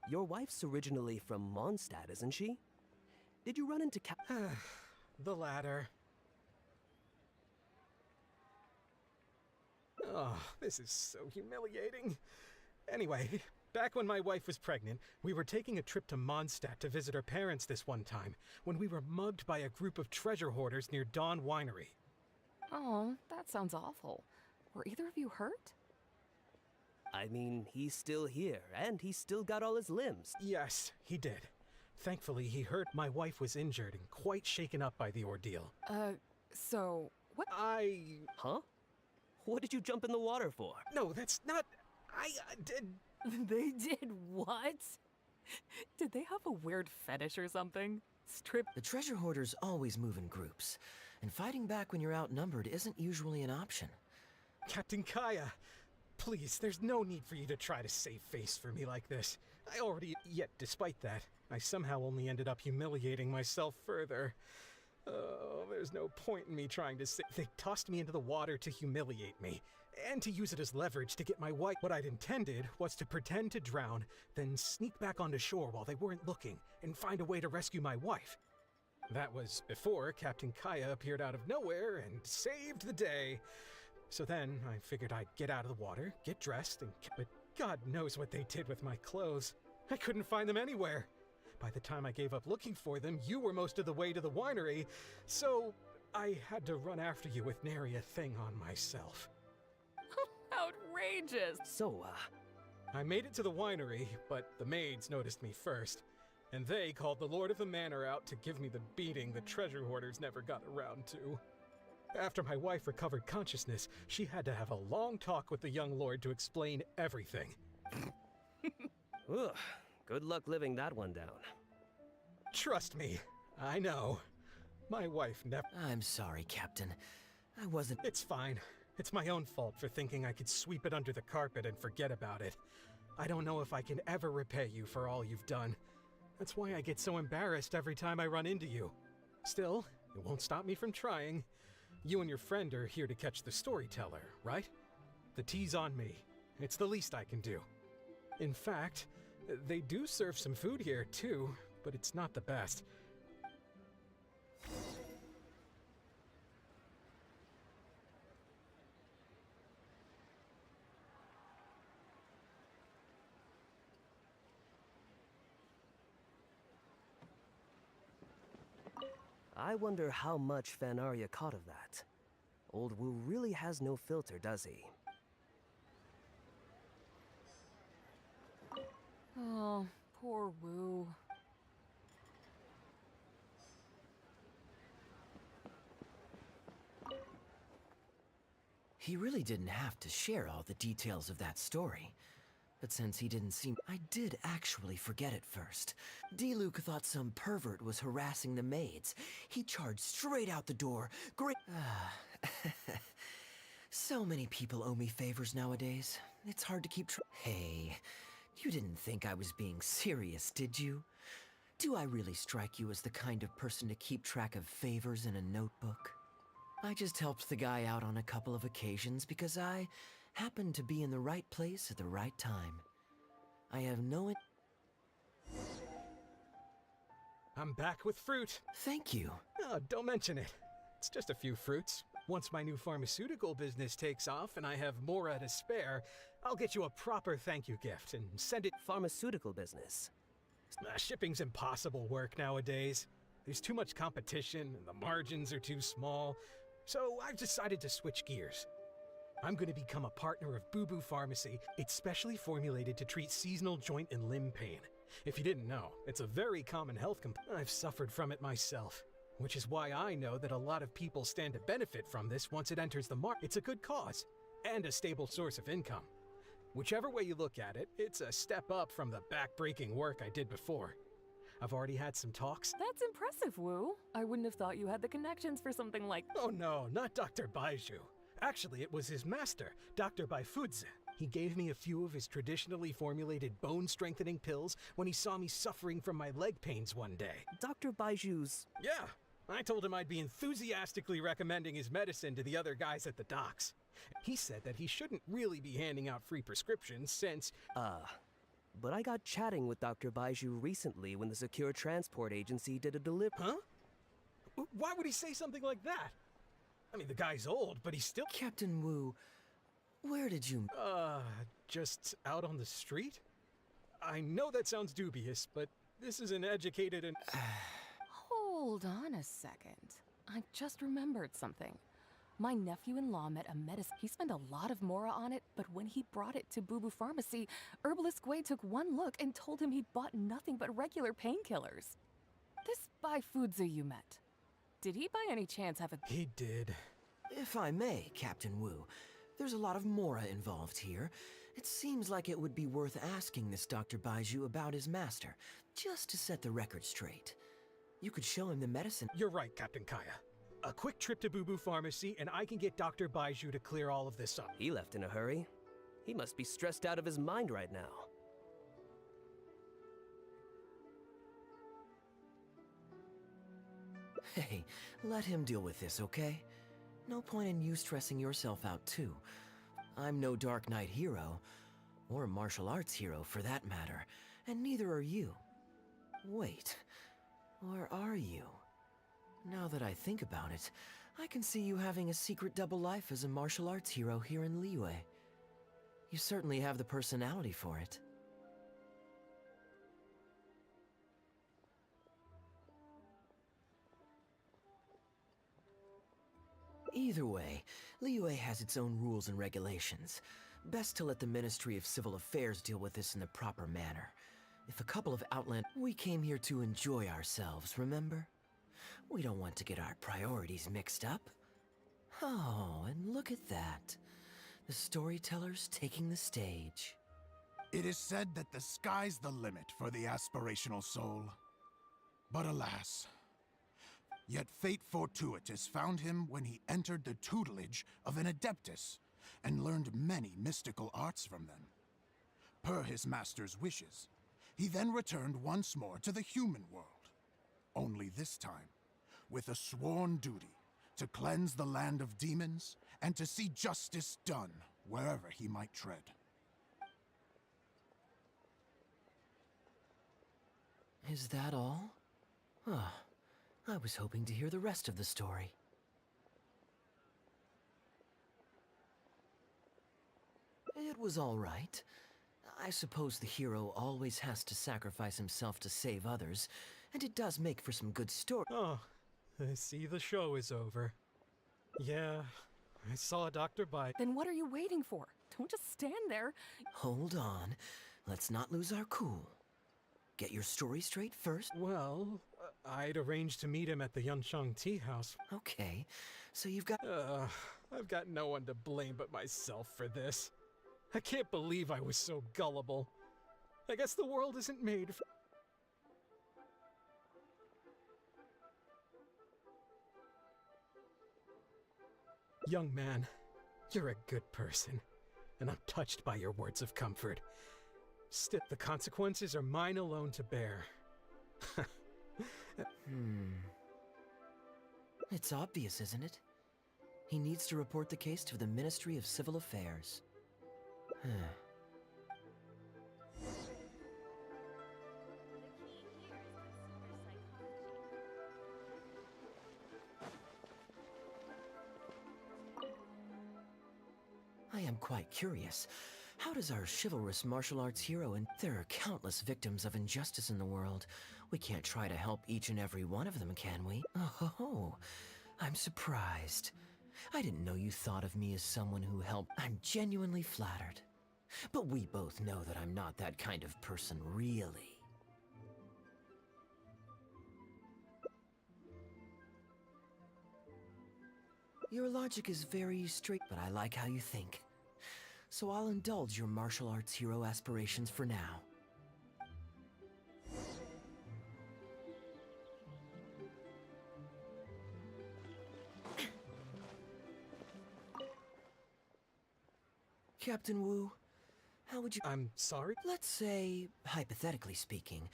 M: Your wife's originally from Mondstadt, isn't she? Did you run into
L: The latter. Oh, this is so humiliating. Anyway, back when my wife was pregnant, we were taking a trip to Mondstadt to visit her parents this one time, when we were mugged by a group of treasure hoarders near Dawn Winery.
J: Oh, that sounds awful. Were either of you hurt?
M: I mean, he's still here, and he's still got all his limbs.
L: Yes, he did. Thankfully, he heard my wife was injured and quite shaken up by the ordeal.
J: So, what?
M: Huh? What did you jump in the water for?
L: No, that's not... I did...
J: They did what? Did they have a weird fetish or something?
A: The treasure hoarders always move in groups, and fighting back when you're outnumbered isn't usually an option.
L: Captain Kaya, please, there's no need for you to try to save face for me like this. Yet despite that, I somehow only ended up humiliating myself further. Oh, there's no point in me trying to save. They tossed me into the water to humiliate me, and to use it as leverage to get my wife. What I'd intended was to pretend to drown, then sneak back onto shore while they weren't looking, and find a way to rescue my wife. That was before Captain Kaya appeared out of nowhere and saved the day. So then I figured I'd get out of the water, get dressed, but God knows what they did with my clothes. I couldn't find them anywhere. By the time I gave up looking for them, you were most of the way to the winery, so I had to run after you with nary a thing on myself.
J: Outrageous!
M: So,
L: I made it to the winery, but the maids noticed me first, and they called the Lord of the Manor out to give me the beating the treasure hoarders never got around to. After my wife recovered consciousness, she had to have a long talk with the young lord to explain everything.
M: ugh, good luck living that one down.
L: Trust me, I know. My wife never—
A: I'm sorry, Captain. I wasn't—
L: It's fine. It's my own fault for thinking I could sweep it under the carpet and forget about it. I don't know if I can ever repay you for all you've done. That's why I get so embarrassed every time I run into you. Still, it won't stop me from trying. You and your friend are here to catch the storyteller, right? The tea's on me. It's the least I can do. In fact, they do serve some food here, too, but it's not the best.
M: I wonder how much Fanaria caught of that. Old Wu really has no filter, does he?
J: Oh, poor Wu.
A: He really didn't have to share all the details of that story. But since he didn't seem— I did actually forget at first. D-Luke thought some pervert was harassing the maids. He charged straight out the door. Great— So many people owe me favors nowadays. It's hard to keep Hey, you didn't think I was being serious, did you? Do I really strike you as the kind of person to keep track of favors in a notebook? I just helped the guy out on a couple of occasions because I happened to be in the right place at the right time. I have no—
L: I'm back with fruit.
A: Thank you.
L: Oh, don't mention it. It's just a few fruits. Once my new pharmaceutical business takes off and I have more to spare, I'll get you a proper thank you gift and send it—
M: Pharmaceutical business?
L: Shipping's impossible work nowadays. There's too much competition and the margins are too small. So I've decided to switch gears. I'm going to become a partner of Boo Boo Pharmacy. It's specially formulated to treat seasonal joint and limb pain. If you didn't know, it's a very common health complaint. I've suffered from it myself, which is why I know that a lot of people stand to benefit from this once it enters the market. It's a good cause and a stable source of income. Whichever way you look at it, it's a step up from the back-breaking work I did before. I've already had some talks.
J: That's impressive, Wu. I wouldn't have thought you had the connections for something like—
L: Oh no, not Dr. Baiju. Actually, it was his master, Dr. Baifudze. He gave me a few of his traditionally formulated bone-strengthening pills when he saw me suffering from my leg pains one day.
M: Dr. Baiju's—
L: Yeah, I told him I'd be enthusiastically recommending his medicine to the other guys at the docks. He said that he shouldn't really be handing out free prescriptions since—
M: But I got chatting with Dr. Baiju recently when the Secure Transport Agency did a delivery.
L: Huh? Why would he say something like that? I mean, the guy's old, but he's still—
A: Captain Wu, where did you—
L: just out on the street? I know that sounds dubious, but this is an educated and—
J: Hold on a second. I just remembered something. My nephew-in-law met a medicine. He spent a lot of mora on it, but when he brought it to Boo Boo Pharmacy, Herbalist Gui took one look and told him he'd bought nothing but regular painkillers. This Baifudze you met, did he by any chance have a—
L: He did.
A: If I may, Captain Wu, there's a lot of mora involved here. It seems like it would be worth asking this Dr. Baiju about his master, just to set the record straight. You could show him the medicine—
L: You're right, Captain Kaya. A quick trip to Boo Boo Pharmacy and I can get Dr. Baiju to clear all of this up.
M: He left in a hurry. He must be stressed out of his mind right now.
A: Hey, let him deal with this, okay? No point in you stressing yourself out, too. I'm no Dark Knight hero, or martial arts hero for that matter, and neither are you. Wait, or are you? Now that I think about it, I can see you having a secret double life as a martial arts hero here in Liyue. You certainly have the personality for it. Either way, Liyue has its own rules and regulations. Best to let the Ministry of Civil Affairs deal with this in the proper manner. If a couple of outland... We came here to enjoy ourselves, remember? We don't want to get our priorities mixed up. Oh, and look at that. The storyteller's taking the stage.
N: It is said that the sky's the limit for the aspirational soul. But alas, yet fate fortuitous found him when he entered the tutelage of an adeptus and learned many mystical arts from them. Per his master's wishes, he then returned once more to the human world. Only this time, with a sworn duty to cleanse the land of demons and to see justice done wherever he might tread.
A: Is that all? Ah, I was hoping to hear the rest of the story. It was all right. I suppose the hero always has to sacrifice himself to save others, and it does make for some good story.
L: Oh, I see the show is over. Yeah, I saw Dr. Bite.
J: Then what are you waiting for? Don't just stand there.
A: Hold on. Let's not lose our cool. Get your story straight first.
L: Well, I'd arranged to meet him at the Yuncheng tea house.
A: Okay, so you've got...
L: I've got no one to blame but myself for this. I can't believe I was so gullible. I guess the world isn't made for... Young man, you're a good person, and I'm touched by your words of comfort. Still, the consequences are mine alone to bear.
A: It's obvious, isn't it? He needs to report the case to the Ministry of Civil Affairs. I am quite curious. How does our chivalrous martial arts hero and there are countless victims of injustice in the world. We can't try to help each and every one of them, can we? Oh, I'm surprised. I didn't know you thought of me as someone who helped. I'm genuinely flattered. But we both know that I'm not that kind of person, really. Your logic is very straight, but I like how you think. So I'll indulge your martial arts hero aspirations for now. Captain Wu, how would you...
L: I'm sorry?
A: Let's say, hypothetically speaking,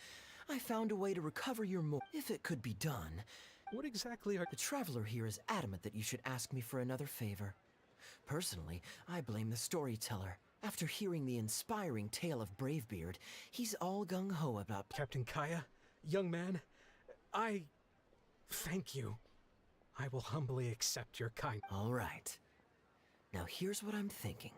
A: I found a way to recover your if it could be done.
L: What exactly are...
A: The Traveler here is adamant that you should ask me for another favor. Personally, I blame the storyteller. After hearing the inspiring tale of Bravebeard, he's all gung-ho about...
L: Captain Kaya, young man, I... thank you. I will humbly accept your kind...
A: All right. Now here's what I'm thinking.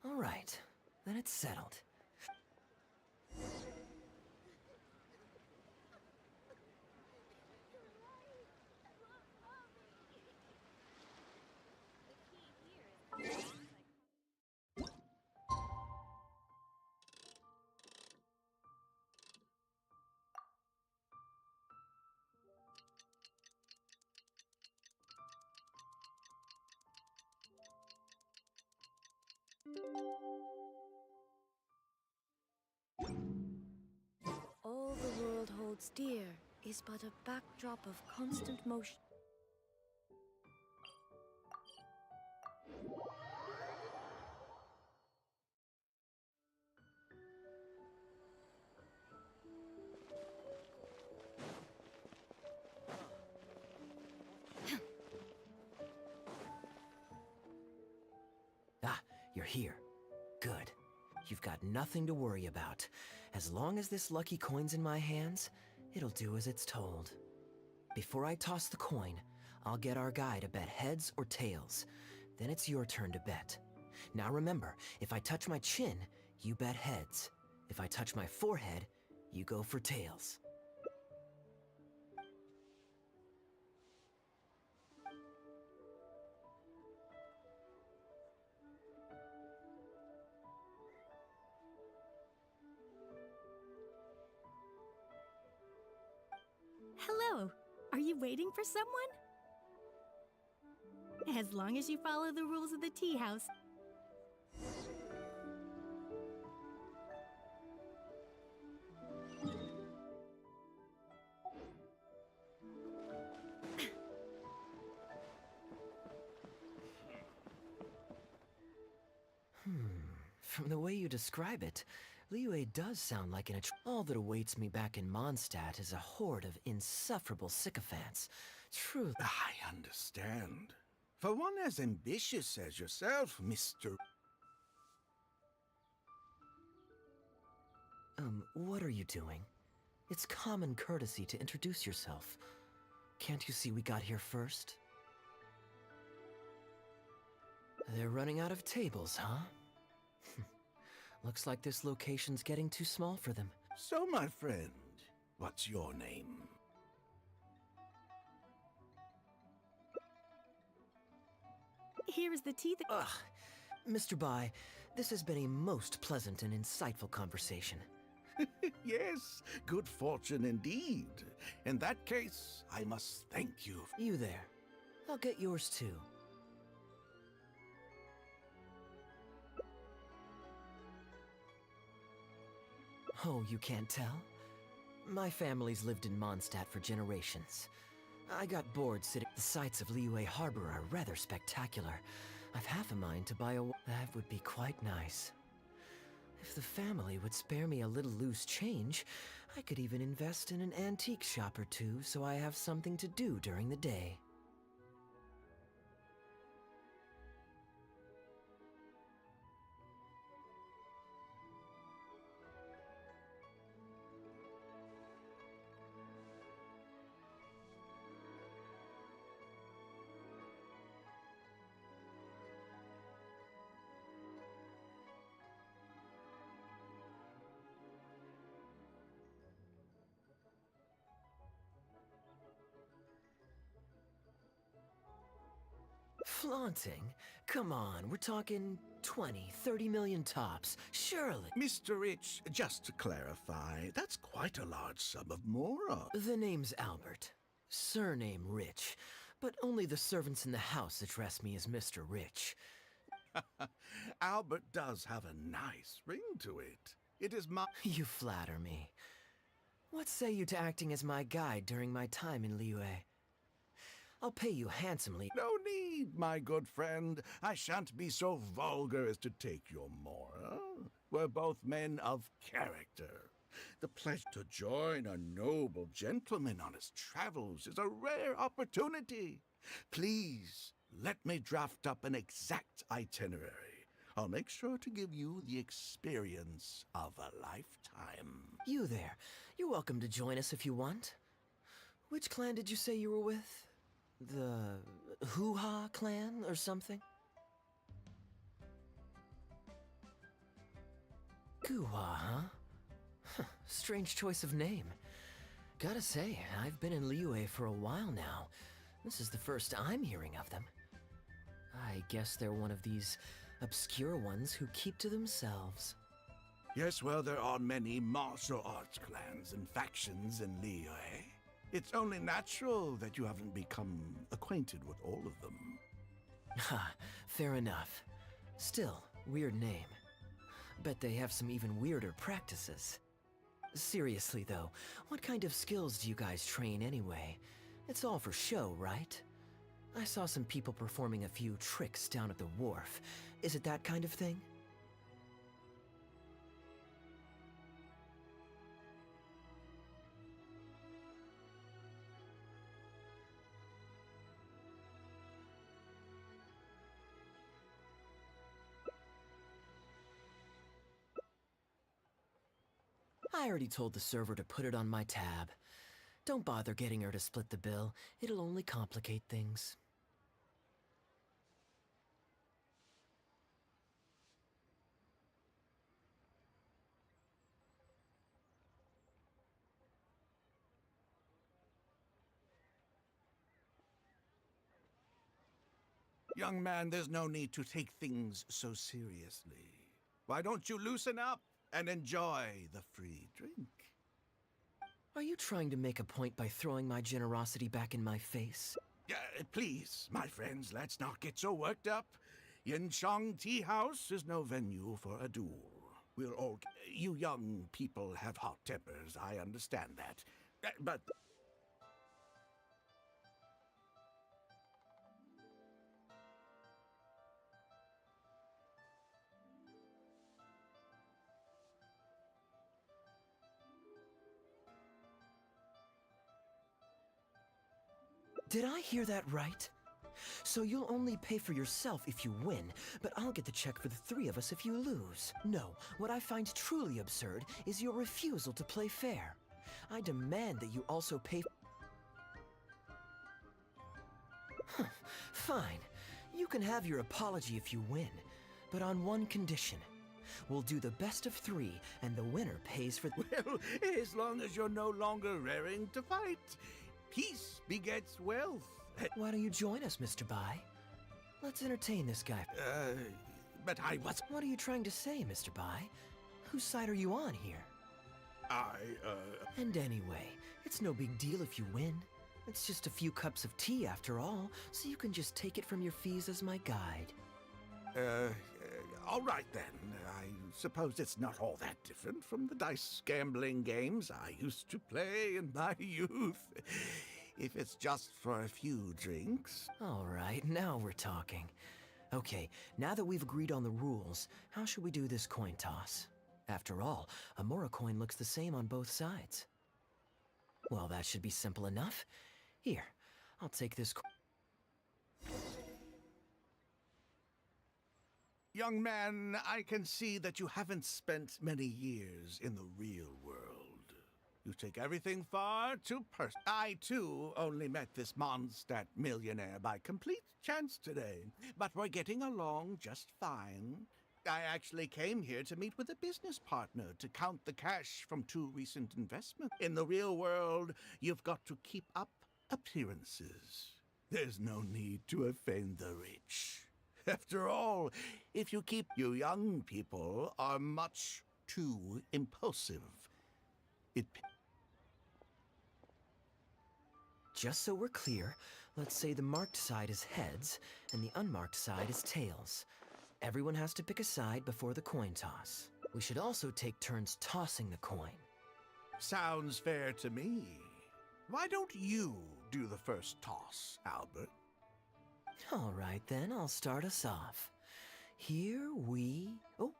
A: All right, then it's settled.
B: All the world holds dear is but a backdrop of constant motion.
A: Ah, you're here. Good. You've got nothing to worry about. As long as this lucky coin's in my hands, it'll do as it's told. Before I toss the coin, I'll get our guy to bet heads or tails. Then it's your turn to bet. Now remember, if I touch my chin, you bet heads. If I touch my forehead, you go for tails.
I: you waiting for someone? As long as you follow the rules of the tea house.
A: From the way you describe it, Liyue does sound like an all that awaits me back in Mondstadt is a horde of insufferable sycophants. Truly.
O: I understand. For one as ambitious as yourself, Mr.
A: What are you doing? It's common courtesy to introduce yourself. Can't you see we got here first? They're running out of tables, huh? Looks like this location's getting too small for them.
O: So, my friend, what's your name?
I: Here is the tea that—
A: Ugh. Mr. Bai, this has been a most pleasant and insightful conversation.
O: Yes, good fortune indeed. In that case, I must thank you.
A: You there. I'll get yours too. Oh, you can't tell? My family's lived in Mondstadt for generations. I got bored sitting. The sights of Liyue Harbor are rather spectacular. I've half a mind to buy a. That would be quite nice. If the family would spare me a little loose change, I could even invest in an antique shop or two so I have something to do during the day. Flaunting? Come on, we're talking 20, 30 million tops, surely.
O: Mr. Rich, just to clarify, that's quite a large sum of mora.
A: The name's Albert. Surname Rich, but only the servants in the house address me as Mr. Rich.
O: Albert does have a nice ring to it. It is my—
A: You flatter me. What say you to acting as my guide during my time in Liyue? I'll pay you handsomely.
O: No need, my good friend. I shan't be so vulgar as to take your mora. We're both men of character. The pleasure to join a noble gentleman on his travels is a rare opportunity. Please, let me draft up an exact itinerary. I'll make sure to give you the experience of a lifetime.
A: You there. You're welcome to join us if you want. Which clan did you say you were with? The Hoo-Ha clan or something? Goo-Ha, huh? Strange choice of name. Gotta say, I've been in Liyue for a while now. This is the first I'm hearing of them. I guess they're one of these obscure ones who keep to themselves.
O: Yes, well, there are many martial arts clans and factions in Liyue. It's only natural that you haven't become acquainted with all of them.
A: Ha, fair enough. Still, weird name. Bet they have some even weirder practices. Seriously though, what kind of skills do you guys train anyway? It's all for show, right? I saw some people performing a few tricks down at the wharf. Is it that kind of thing? I already told the server to put it on my tab. Don't bother getting her to split the bill. It'll only complicate things.
O: Young man, there's no need to take things so seriously. Why don't you loosen up and enjoy the free drink?
A: Are you trying to make a point by throwing my generosity back in my face?
O: Please, my friends, let's not get so worked up. Yinchang Tea House is no venue for a duel. We'll all... You young people have hot tempers, I understand that. But...
A: Did I hear that right? So you'll only pay for yourself if you win, but I'll get the check for the three of us if you lose. No, what I find truly absurd is your refusal to play fair. I demand that you also pay... Fine. You can have your apology if you win, but on one condition. We'll do the best of three, and the winner pays for...
O: Well, as long as you're no longer raring to fight. Peace begets wealth.
A: Why don't you join us, Mr. Bai? Let's entertain this guy.
O: But I was...
A: What are you trying to say, Mr. Bai? Whose side are you on here? And anyway, it's no big deal if you win. It's just a few cups of tea after all, so you can just take it from your fees as my guide.
O: All right then. I suppose it's not all that different from the dice gambling games I used to play in my youth. If it's just for a few drinks.
A: All right, now we're talking. Okay, now that we've agreed on the rules, how should we do this coin toss? After all, a Mora coin looks the same on both sides. Well, that should be simple enough. Here, I'll take this coin.
O: Young man, I can see that you haven't spent many years in the real world. You take everything far too personal. I, too, only met this Mondstadt millionaire by complete chance today, but we're getting along just fine. I actually came here to meet with a business partner to count the cash from 2 recent investments. In the real world, you've got to keep up appearances. There's no need to offend the rich. After all, if you keep... You young people are much too impulsive.
A: Just so we're clear, let's say the marked side is heads, and the unmarked side is tails. Everyone has to pick a side before the coin toss. We should also take turns tossing the coin.
O: Sounds fair to me. Why don't you do the first toss, Albert?
A: All right then, I'll start us off. Here we... Oh.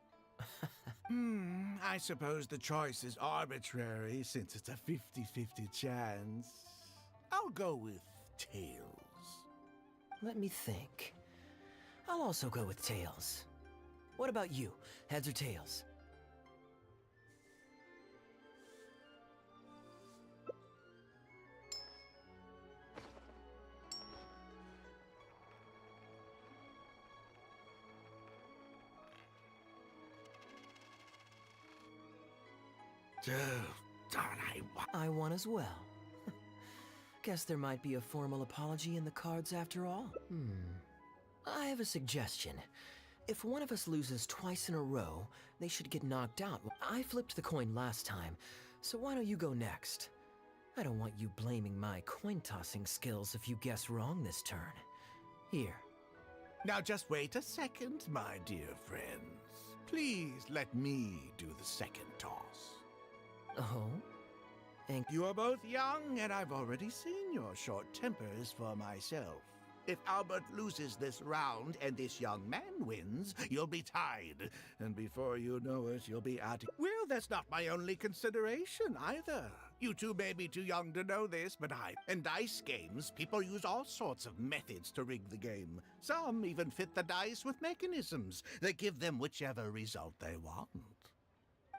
O: I suppose the choice is arbitrary since it's a 50-50 chance. I'll go with tails.
A: Let me think. I'll also go with tails. What about you? Heads or tails?
O: Darn,
A: I won as well. Guess there might be a formal apology in the cards after all. I have a suggestion. If one of us loses twice in a row, they should get knocked out. I flipped the coin last time, so why don't you go next? I don't want you blaming my coin-tossing skills if you guess wrong this turn. Here.
O: Now just wait a second, my dear friends. Please let me do the second toss.
A: Oh? And
O: you are both young, and I've already seen your short tempers for myself. If Albert loses this round and this young man wins, you'll be tied. And before you know it, you'll be out. Well, that's not my only consideration either. You two may be too young to know this, but in dice games, people use all sorts of methods to rig the game. Some even fit the dice with mechanisms that give them whichever result they want.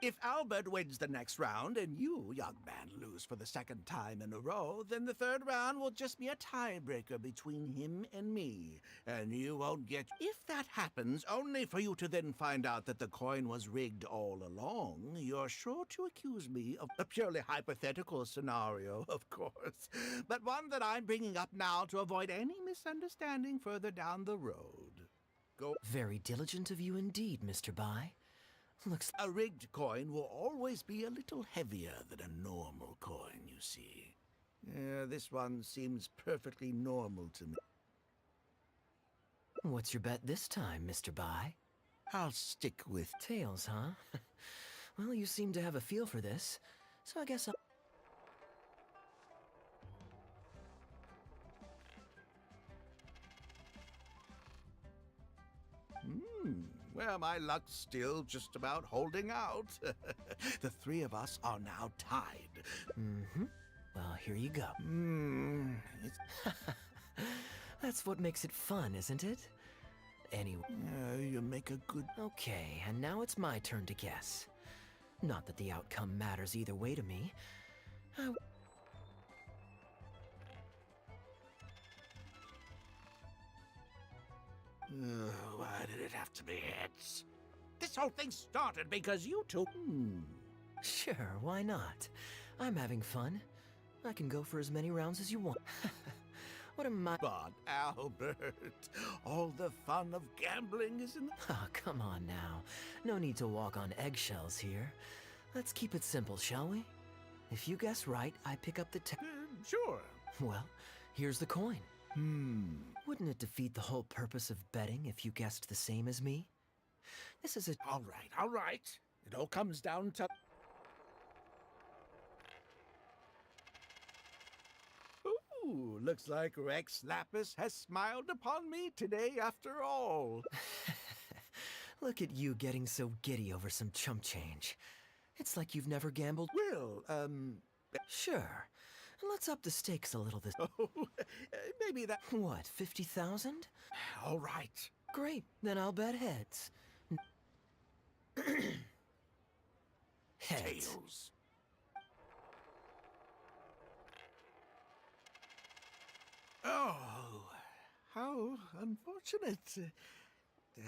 O: If Albert wins the next round and you, young man, lose for the second time in a row, then the third round will just be a tiebreaker between him and me, and you won't get... If that happens, only for you to then find out that the coin was rigged all along, you're sure to accuse me of a purely hypothetical scenario, of course, but one that I'm bringing up now to avoid any misunderstanding further down the road. Go...
A: Very diligent of you indeed, Mr. Bai. Looks
O: A rigged coin will always be a little heavier than a normal coin, you see. This one seems perfectly normal to me.
A: What's your bet this time, Mr. Bai?
O: I'll stick with
A: Tails, huh? Well, you seem to have a feel for this, so I guess I'll...
O: Well, my luck's still just about holding out. The three of us are now tied.
A: Mm-hmm. Well, here you go. That's what makes it fun, isn't it? Anyway...
O: you make a good...
A: Okay, and now it's my turn to guess. Not that the outcome matters either way to me.
O: Why did it have to be heads? This whole thing started because you two...
A: Sure, why not? I'm having fun. I can go for as many rounds as you want. What am I...
O: But, Albert, all the fun of gambling is in the...
A: Oh, come on now. No need to walk on eggshells here. Let's keep it simple, shall we? If you guess right, I pick up the
O: Sure.
A: Well, here's the coin. Wouldn't it defeat the whole purpose of betting if you guessed the same as me? This is a...
O: All right. It all comes down to... Ooh, looks like Rex Lapis has smiled upon me today after all.
A: Look at you getting so giddy over some chump change. It's like you've never gambled.
O: Well,
A: Sure. Let's up the stakes a little this...
O: Oh, maybe that...
A: What, 50,000?
O: All right.
A: Great, then I'll bet heads. Heads.
O: Tails. Oh, how unfortunate.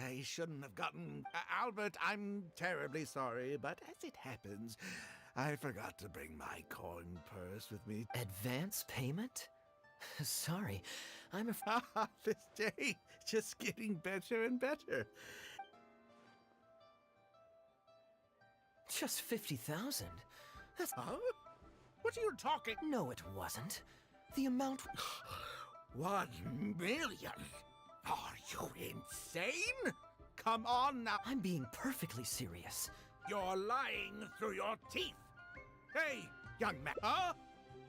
O: I shouldn't have gotten... Albert, I'm terribly sorry, but as it happens, I forgot to bring my coin purse with me.
A: Advance payment? Sorry, I'm afraid...
O: This day, just getting better and better.
A: Just 50,000? That's...
O: Huh? What are you talking?
A: No, it wasn't. The amount...
O: 1 million? Are you insane? Come on now.
A: I'm being perfectly serious.
O: You're lying through your teeth. Hey, young man. Huh?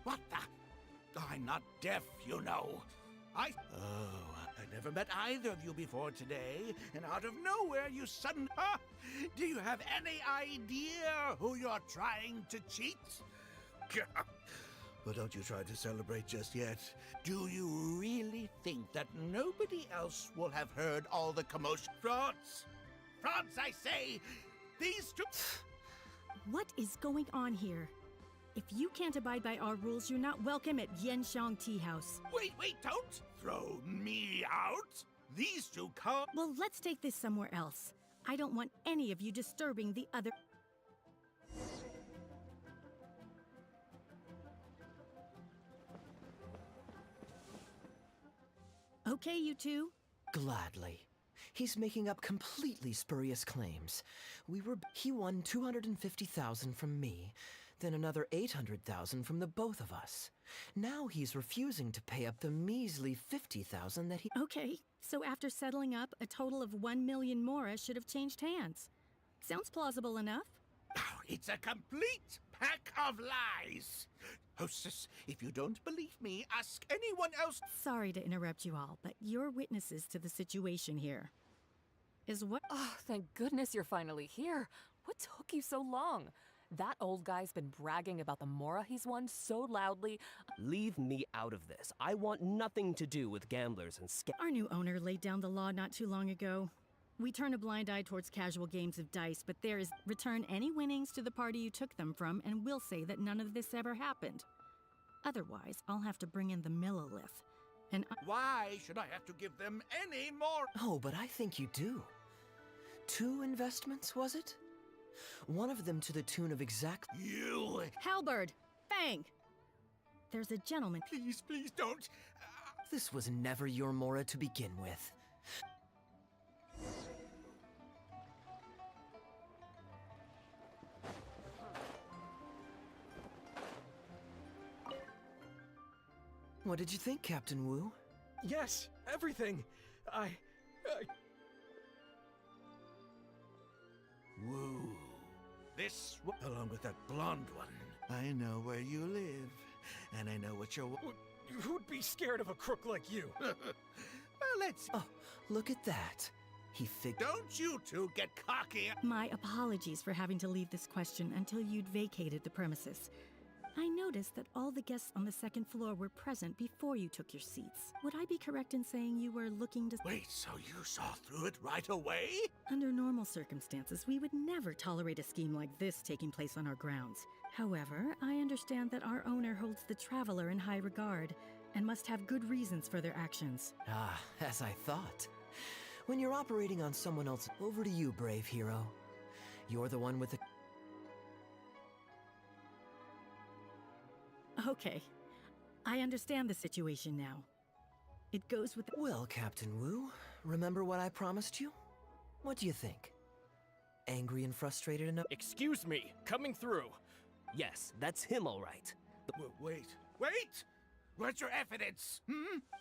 O: What the? I'm not deaf, you know. Oh, I never met either of you before today, and out of nowhere you suddenly... Huh? Do you have any idea who you're trying to cheat? Well, don't you try to celebrate just yet. Do you really think that nobody else will have heard all the commotion? France! France, I say! These two...
I: What is going on here? If you can't abide by our rules, you're not welcome at Yenshang Tea House.
O: Wait, don't throw me out! These two come...
I: Well, let's take this somewhere else. I don't want any of you disturbing the other... Okay, you two.
A: Gladly. He's making up completely spurious claims. He won 250,000 from me, then another 800,000 from the both of us. Now he's refusing to pay up the measly 50,000 that he...
I: Okay, so after settling up, a total of 1 million mora should have changed hands. Sounds plausible enough.
O: Oh, it's a complete pack of lies! Hostess, if you don't believe me, ask anyone else.
I: Sorry to interrupt you all, but you're witnesses to the situation here. Is what?
J: Oh, thank goodness you're finally here. What took you so long? That old guy's been bragging about the mora he's won so loudly.
M: Leave me out of this. I want nothing to do with gamblers and
I: Our new owner laid down the law not too long ago. We turn a blind eye towards casual games of dice, but there is return any winnings to the party you took them from, and we'll say that none of this ever happened. Otherwise, I'll have to bring in the millilith. And
O: why should I have to give them any more?
A: Oh, but I think you do. 2 investments, was it? One of them to the tune of exactly...
O: You...
I: Halberd! Fang! There's a gentleman...
O: Please don't...
A: This was never your mora to begin with. What did you think, Captain Wu?
L: Yes, everything.
O: Woo. This, along with that blonde one. I know where you live, and I know what you're...
L: Who'd be scared of a crook like you?
O: Well, let's...
A: Oh, look at that.
O: Don't you two get cocky!
I: My apologies for having to leave this question until you'd vacated the premises. I noticed that all the guests on the second floor were present before you took your seats. Would I be correct in saying you were looking to...
O: Wait, so you saw through it right away?
I: Under normal circumstances, we would never tolerate a scheme like this taking place on our grounds. However, I understand that our owner holds the traveler in high regard and must have good reasons for their actions.
A: Ah, as I thought. When you're operating on someone else, over to you, brave hero. You're the one with the...
I: Okay, I understand the situation now. It goes with...
A: Well, Captain Wu, remember what I promised you? What do you think? Angry and frustrated enough?
F: Excuse me, coming through.
M: Yes, that's him all right.
O: Wait! Where's your evidence?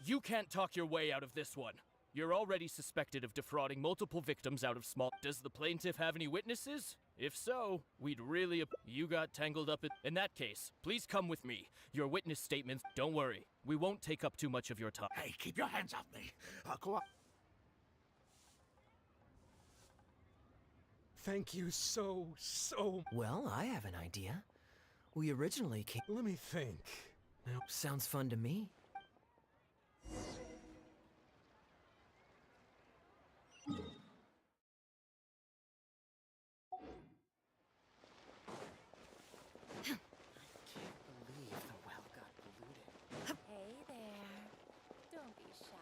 F: You can't talk your way out of this one. You're already suspected of defrauding multiple victims out of small... Does the plaintiff have any witnesses? If so, we'd really... You got tangled up in that case, please come with me. Your witness statements... Don't worry, we won't take up too much of your time.
O: Hey, keep your hands off me. I'll go up.
L: Thank you so...
A: Well, I have an idea. We originally came...
L: Let me think.
A: Now, sounds fun to me.
B: Hey there. Don't be shy.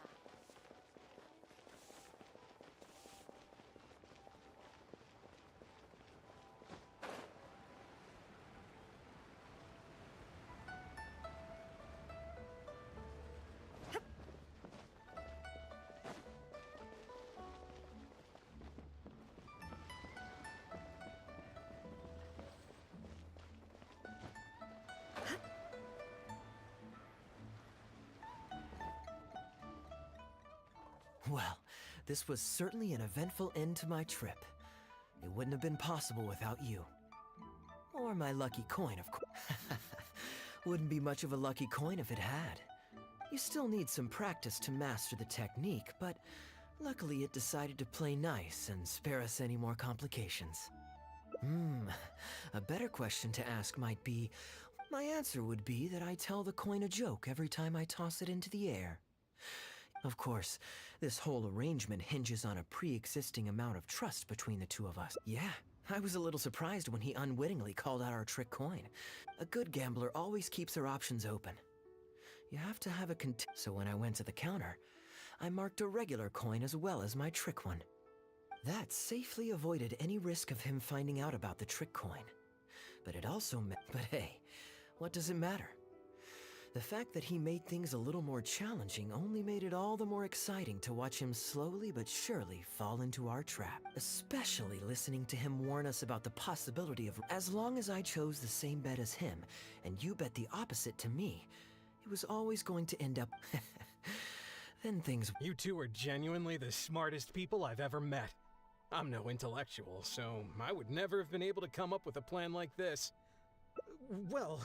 A: Well, this was certainly an eventful end to my trip. It wouldn't have been possible without you. Or my lucky coin, of course. Wouldn't be much of a lucky coin if it had. You still need some practice to master the technique, but luckily it decided to play nice and spare us any more complications. A better question to ask might be, my answer would be that I tell the coin a joke every time I toss it into the air. Of course, this whole arrangement hinges on a pre-existing amount of trust between the two of us. Yeah, I was a little surprised when he unwittingly called out our trick coin. A good gambler always keeps their options open. You have to have a so when I went to the counter, I marked a regular coin as well as my trick one. That safely avoided any risk of him finding out about the trick coin. But it also meant... But hey, what does it matter? The fact that he made things a little more challenging only made it all the more exciting to watch him slowly but surely fall into our trap. Especially listening to him warn us about the possibility of... As long as I chose the same bet as him, and you bet the opposite to me, it was always going to end up... Then things...
L: You two are genuinely the smartest people I've ever met. I'm no intellectual, so I would never have been able to come up with a plan like this. Well,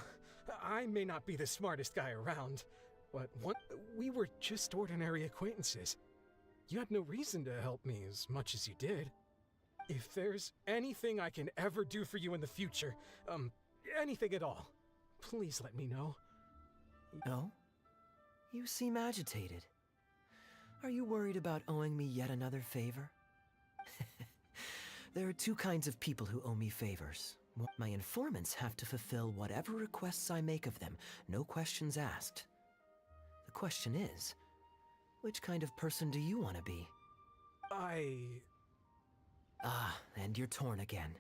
L: I may not be the smartest guy around, but we were just ordinary acquaintances. You had no reason to help me as much as you did. If there's anything I can ever do for you in the future, anything at all, please let me know.
A: No? You seem agitated. Are you worried about owing me yet another favor? There are two kinds of people who owe me favors. My informants have to fulfill whatever requests I make of them, no questions asked. The question is, which kind of person do you want to be? Ah, and you're torn again.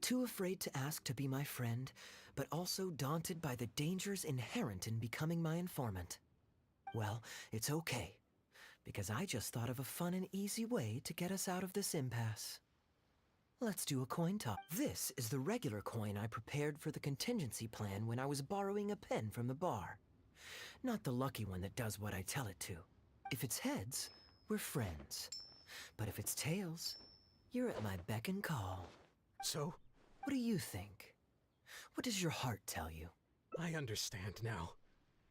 A: Too afraid to ask to be my friend, but also daunted by the dangers inherent in becoming my informant. Well, it's okay, because I just thought of a fun and easy way to get us out of this impasse. Let's do a coin toss. This is the regular coin I prepared for the contingency plan when I was borrowing a pen from the bar. Not the lucky one that does what I tell it to. If it's heads, we're friends. But if it's tails, you're at my beck and call.
L: So?
A: What do you think? What does your heart tell you?
L: I understand now.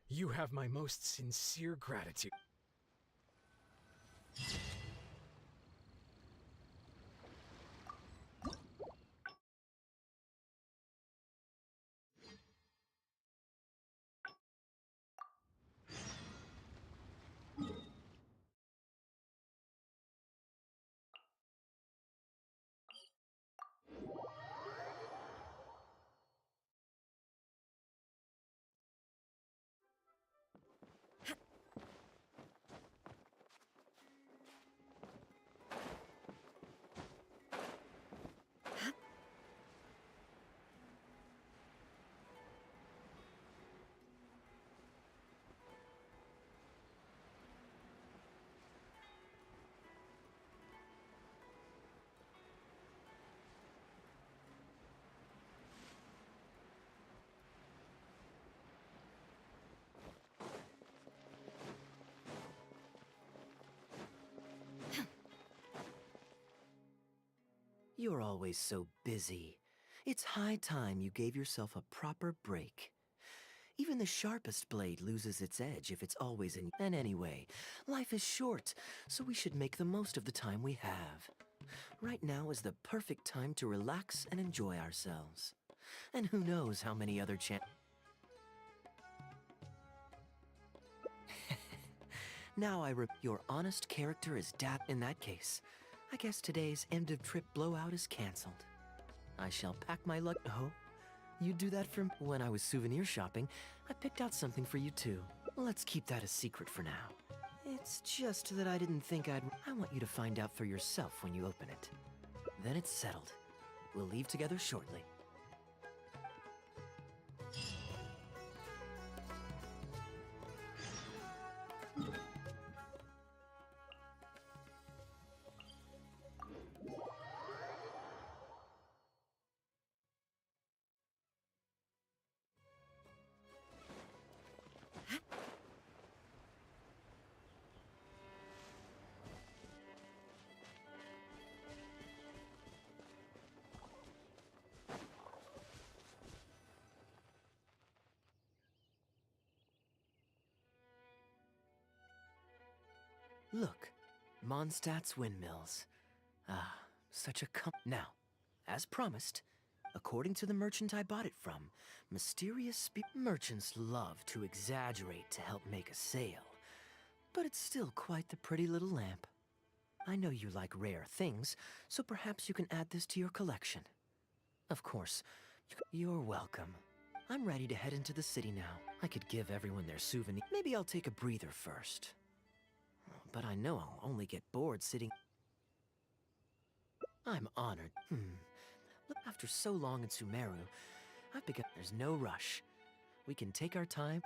L: You have my most sincere gratitude.
A: You're always so busy. It's high time you gave yourself a proper break. Even the sharpest blade loses its edge if it's always in. And anyway, life is short, so we should make the most of the time we have. Right now is the perfect time to relax and enjoy ourselves. And who knows how many other Now your honest character is in that case. I guess today's end-of-trip blowout is cancelled. I shall pack my luck. Oh, you do that for when I was souvenir shopping. I picked out something for you too. Let's keep that a secret for now. It's just that I didn't think I want you to find out for yourself when you open it. Then it's settled. We'll leave together shortly. Look, Mondstadt's windmills. Ah, such a Now, as promised, according to the merchant I bought it from, mysterious merchants love to exaggerate to help make a sale. But it's still quite the pretty little lamp. I know you like rare things, so perhaps you can add this to your collection. Of course, you're welcome. I'm ready to head into the city now. I could give everyone their souvenir. Maybe I'll take a breather first. But I know I'll only get bored sitting. I'm honored. After so long in Sumeru, I've begun. There's no rush. We can take our time.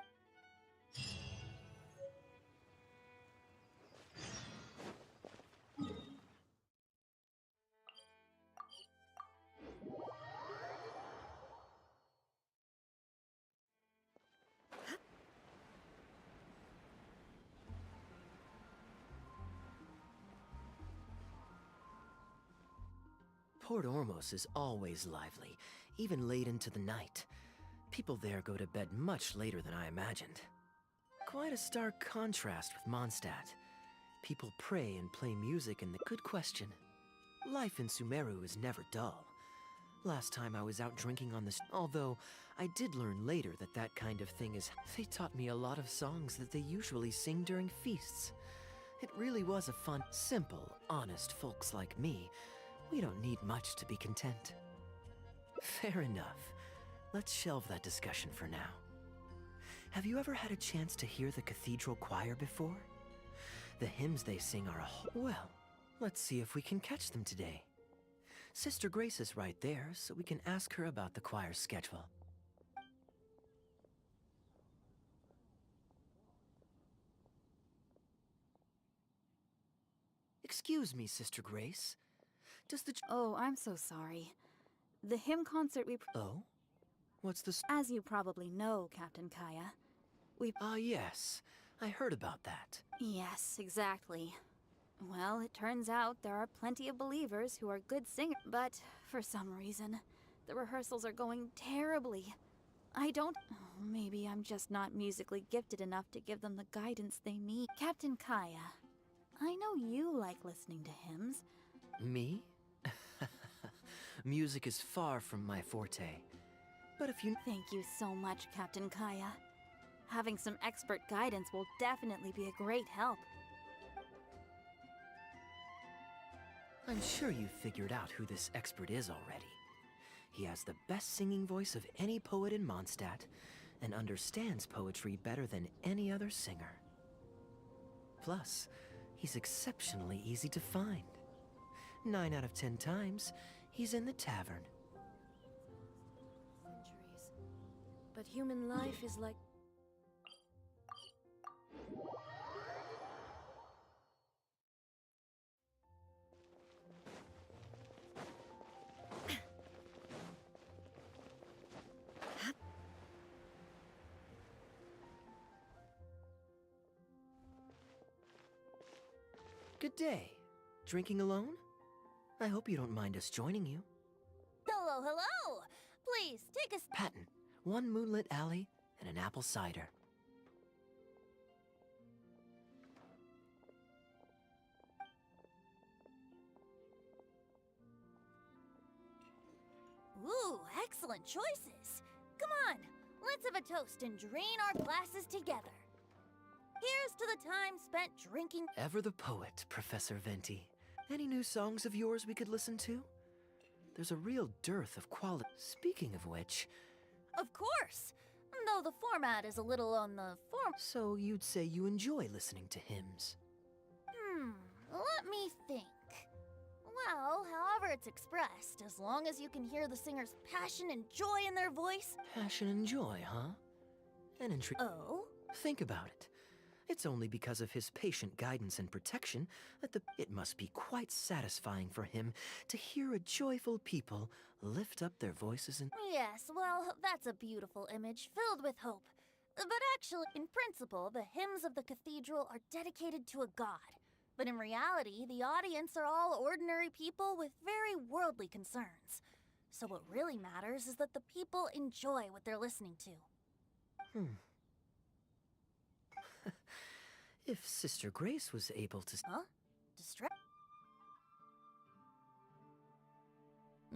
A: Port Ormos is always lively, even late into the night. People there go to bed much later than I imagined. Quite a stark contrast with Mondstadt. People pray and play music and good question. Life in Sumeru is never dull. Last time I was out drinking on the although I did learn later that that kind of thing is. They taught me a lot of songs that they usually sing during feasts. It really was a fun, simple, honest folks like me. We don't need much to be content. Fair enough. Let's shelve that discussion for now. Have you ever had a chance to hear the cathedral choir before? The hymns they sing are well, let's see if we can catch them today. Sister Grace is right there, so we can ask her about the choir's schedule. Excuse me, Sister Grace. Does the...
P: Oh, I'm so sorry. The hymn concert we...
A: Oh? What's the...
P: As you probably know, Captain Kaya,
A: Ah, yes. I heard about that.
P: Yes, exactly. Well, it turns out there are plenty of believers who are good singers, but for some reason, the rehearsals are going terribly. Maybe I'm just not musically gifted enough to give them the guidance they need. Captain Kaya, I know you like listening to hymns.
A: Me? Music is far from my forte. But if you...
P: Thank you so much, Captain Kaya. Having some expert guidance will definitely be a great help.
A: I'm sure you've figured out who this expert is already. He has the best singing voice of any poet in Mondstadt, and understands poetry better than any other singer. Plus, he's exceptionally easy to find. 9 out of 10 times, he's in the tavern.
B: Centuries. But human life is like...
A: Good day. Drinking alone? I hope you don't mind us joining you.
Q: Hello, hello! Please, take us—
A: Patton, 1 moonlit alley and an apple cider.
Q: Ooh, excellent choices. Come on, let's have a toast and drain our glasses together. Here's to the time spent drinking—
A: Ever the poet, Professor Venti. Any new songs of yours we could listen to? There's a real dearth of quality. Speaking of which...
Q: Of course! Though the format is a little on the form—
A: So you'd say you enjoy listening to hymns?
Q: Let me think. Well, however it's expressed, as long as you can hear the singer's passion and joy in their voice—
A: Passion and joy, huh? An intrigue.
Q: Oh?
A: Think about it. It's only because of his patient guidance and protection that it must be quite satisfying for him to hear a joyful people lift up their voices and...
Q: Yes, well, that's a beautiful image, filled with hope. But actually, in principle, the hymns of the cathedral are dedicated to a god. But in reality, the audience are all ordinary people with very worldly concerns. So what really matters is that the people enjoy what they're listening to.
A: If Sister Grace was able to...
Q: Huh?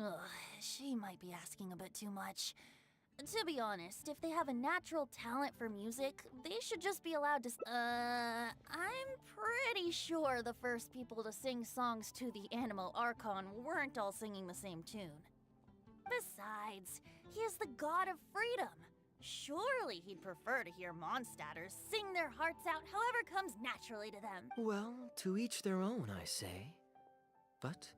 Q: Ugh, she might be asking a bit too much. To be honest, if they have a natural talent for music, they should just be allowed to... I'm pretty sure the first people to sing songs to the Animo Archon weren't all singing the same tune. Besides, he is the god of freedom. Surely he'd prefer to hear Mondstadters sing their hearts out however comes naturally to them.
A: Well, to each their own, I say. But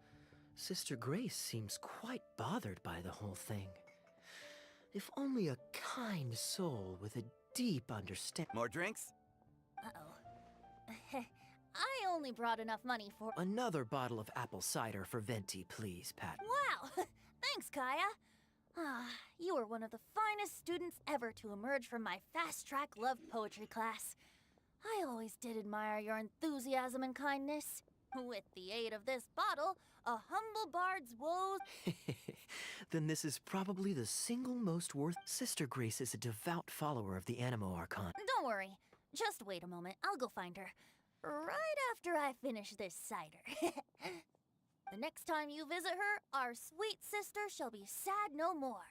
A: Sister Grace seems quite bothered by the whole thing. If only a kind soul with a deep understanding...
R: More drinks?
Q: Uh-oh. I only brought enough money for...
A: Another bottle of apple cider for Venti, please, Pat.
Q: Wow! Thanks, Kaya. You were one of the finest students ever to emerge from my fast-track love poetry class. I always did admire your enthusiasm and kindness. With the aid of this bottle, a humble bard's woes...
A: Then this is probably the single most worth... Sister Grace is a devout follower of the Animo Archon.
Q: Don't worry. Just wait a moment. I'll go find her. Right after I finish this cider. The next time you visit her, our sweet sister shall be sad no more.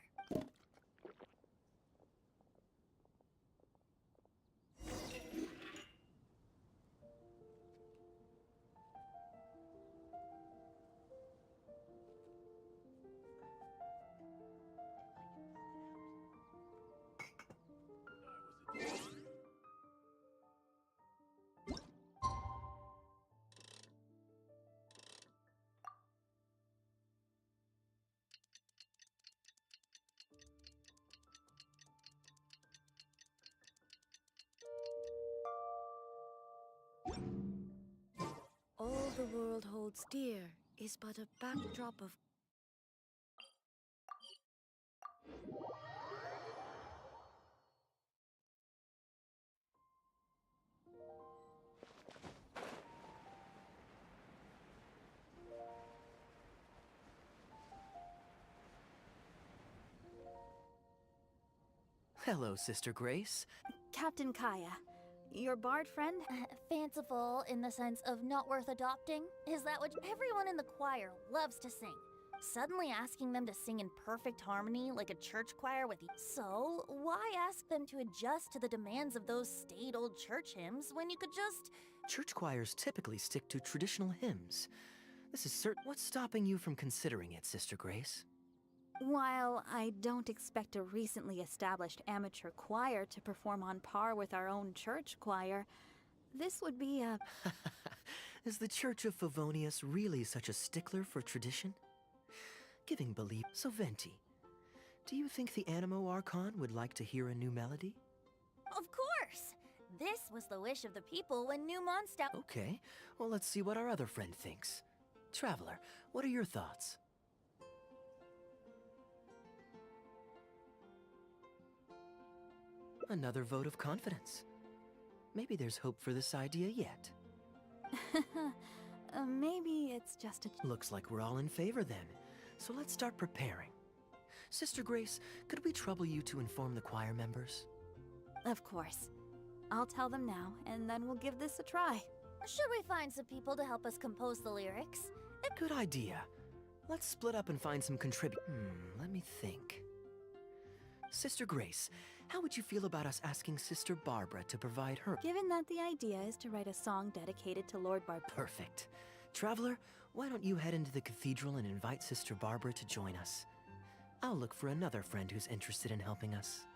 B: All the world holds dear is but a backdrop of
A: Hello, Sister Grace.
P: Captain Kaya, your bard friend?
Q: Fanciful in the sense of not worth adopting? Is that what everyone in the choir loves to sing? Suddenly asking them to sing in perfect harmony like a church choir with you. So, why ask them to adjust to the demands of those staid old church hymns when you could just...
A: Church choirs typically stick to traditional hymns. This is certain. What's stopping you from considering it, Sister Grace?
P: While I don't expect a recently established amateur choir to perform on par with our own church choir, this would be a...
A: Is the Church of Favonius really such a stickler for tradition? Giving belief. So Venti, do you think the Animo Archon would like to hear a new melody?
Q: Of course! This was the wish of the people when New Mondstadt...
A: Okay, well let's see what our other friend thinks. Traveler, what are your thoughts? Another vote of confidence. Maybe there's hope for this idea yet.
P: Maybe it's just a...
A: Looks like we're all in favor then. So let's start preparing. Sister Grace, could we trouble you to inform the choir members?
P: Of course. I'll tell them now, and then we'll give this a try.
Q: Should we find some people to help us compose the lyrics?
A: Good idea. Let's split up and find some let me think. Sister Grace, how would you feel about us asking Sister Barbara to provide her?
P: Given that the idea is to write a song dedicated to Lord Barbara...
A: Perfect. Traveler, why don't you head into the cathedral and invite Sister Barbara to join us? I'll look for another friend who's interested in helping us.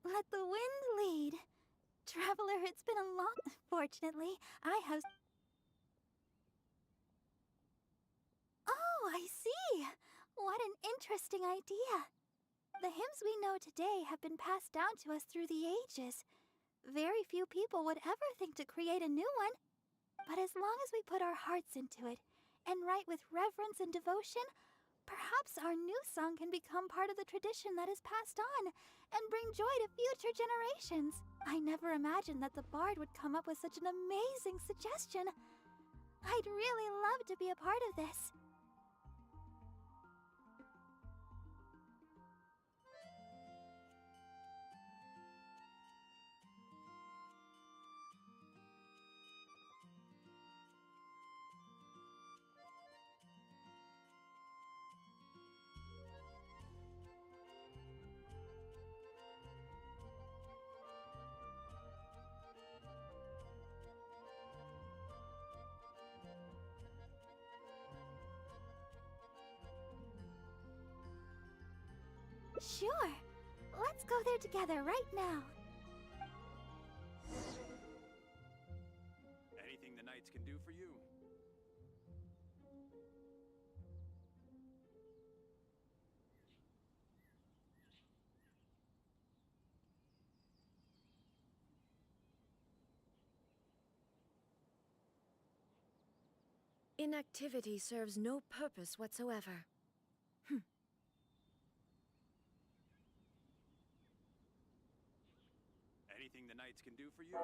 P: Let the wind lead. Traveler, it's been a long... Fortunately, I have... Oh, I see! What an interesting idea. The hymns we know today have been passed down to us through the ages. Very few people would ever think to create a new one. But as long as we put our hearts into it, and write with reverence and devotion, perhaps our new song can become part of the tradition that is passed on, and bring joy to future generations. I never imagined that the Bard would come up with such an amazing suggestion. I'd really love to be a part of this. Sure. Let's go there together right now.
R: Anything the knights can do for you?
B: Inactivity serves no purpose whatsoever.
R: Anything the knights can do for you?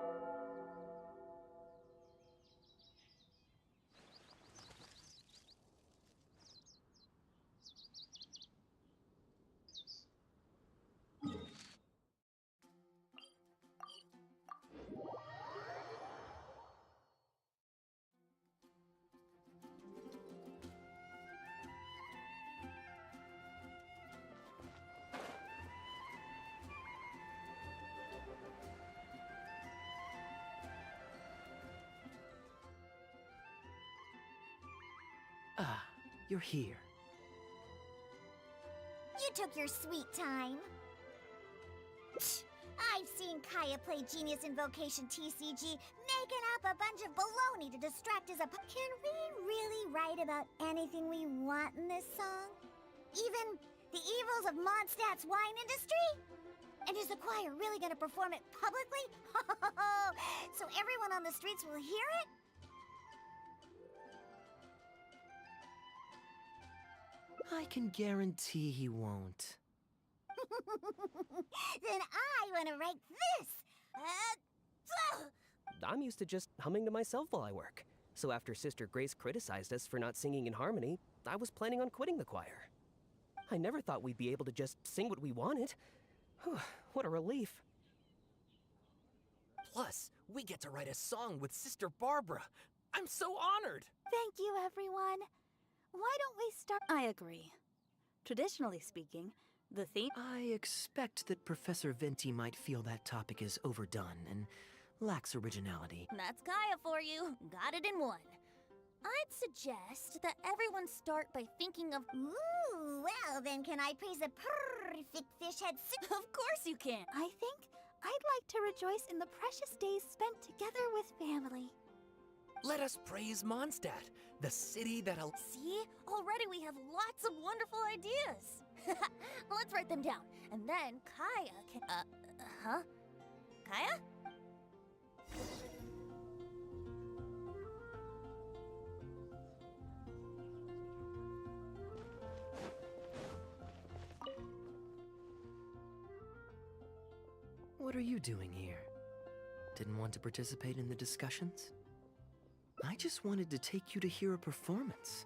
A: Ah, you're here.
Q: You took your sweet time. I've seen
S: seeing Kaya play Genius Invocation TCG, making up a bunch of baloney to distract his Can we really write about anything we want in this song? Even the evils of Mondstadt's wine industry? And is the choir really gonna perform it publicly? So everyone on the streets will hear it?
A: I can guarantee he won't.
S: Then I want to write this.
M: I'm used to just humming to myself while I work. So after Sister Grace criticized us for not singing in harmony, I was planning on quitting the choir. I never thought we'd be able to just sing what we wanted. What a relief.
T: Plus, we get to write a song with Sister Barbara. I'm so honored!
P: Thank you, everyone. Why don't we start? I agree. Traditionally speaking, the theme.
A: I expect that Professor Venti might feel that topic is overdone and lacks originality.
Q: That's Kaya for you. Got it in one. I'd suggest that everyone start by thinking of.
S: Ooh, well then can I praise the perfect fish head
Q: Of course you can.
P: I think I'd like to rejoice in the precious days spent together with family.
T: Let us praise Mondstadt, the city that'll.
Q: See? Already we have lots of wonderful ideas. Let's write them down. And then Kaya can. Huh? Kaya?
A: What are you doing here? Didn't want to participate in the discussions? I just wanted to take you to hear a performance,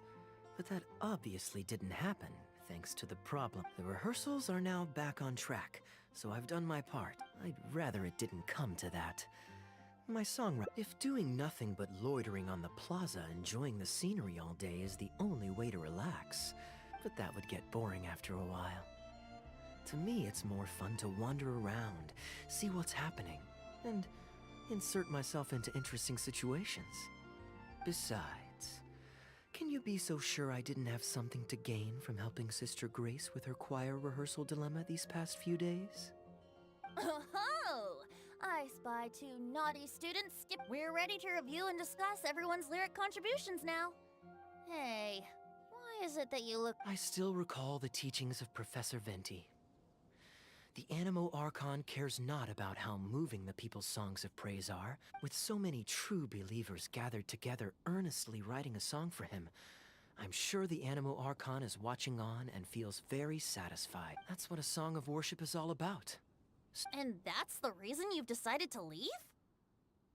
A: but that obviously didn't happen, thanks to the problem. The rehearsals are now back on track, so I've done my part. I'd rather it didn't come to that. My songwriting. If doing nothing but loitering on the plaza enjoying the scenery all day is the only way to relax, but that would get boring after a while. To me, it's more fun to wander around, see what's happening, and insert myself into interesting situations. Besides, can you be so sure I didn't have something to gain from helping Sister Grace with her choir rehearsal dilemma these past few days?
Q: Oh, I spy two naughty students. Skip. We're ready to review and discuss everyone's lyric contributions now. Hey, why is it that you look...
A: I still recall the teachings of Professor Venti. The Animo Archon cares not about how moving the people's songs of praise are. With so many true believers gathered together earnestly writing a song for him, I'm sure the Animo Archon is watching on and feels very satisfied. That's what a song of worship is all about.
Q: And that's the reason you've decided to leave?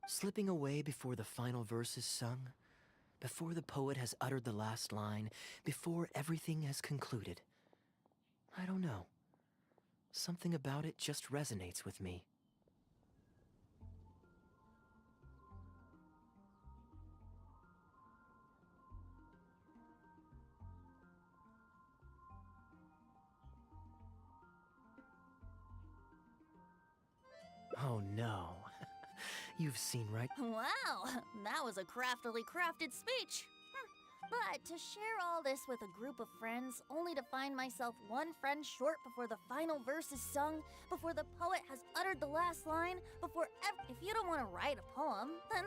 A: Slipping away before the final verse is sung, before the poet has uttered the last line, before everything has concluded. I don't know. Something about it just resonates with me. Oh no. You've seen right.
Q: Wow, that was a craftily crafted speech. But to share all this with a group of friends, only to find myself one friend short before the final verse is sung, before the poet has uttered the last line, before if you don't want to write a poem, then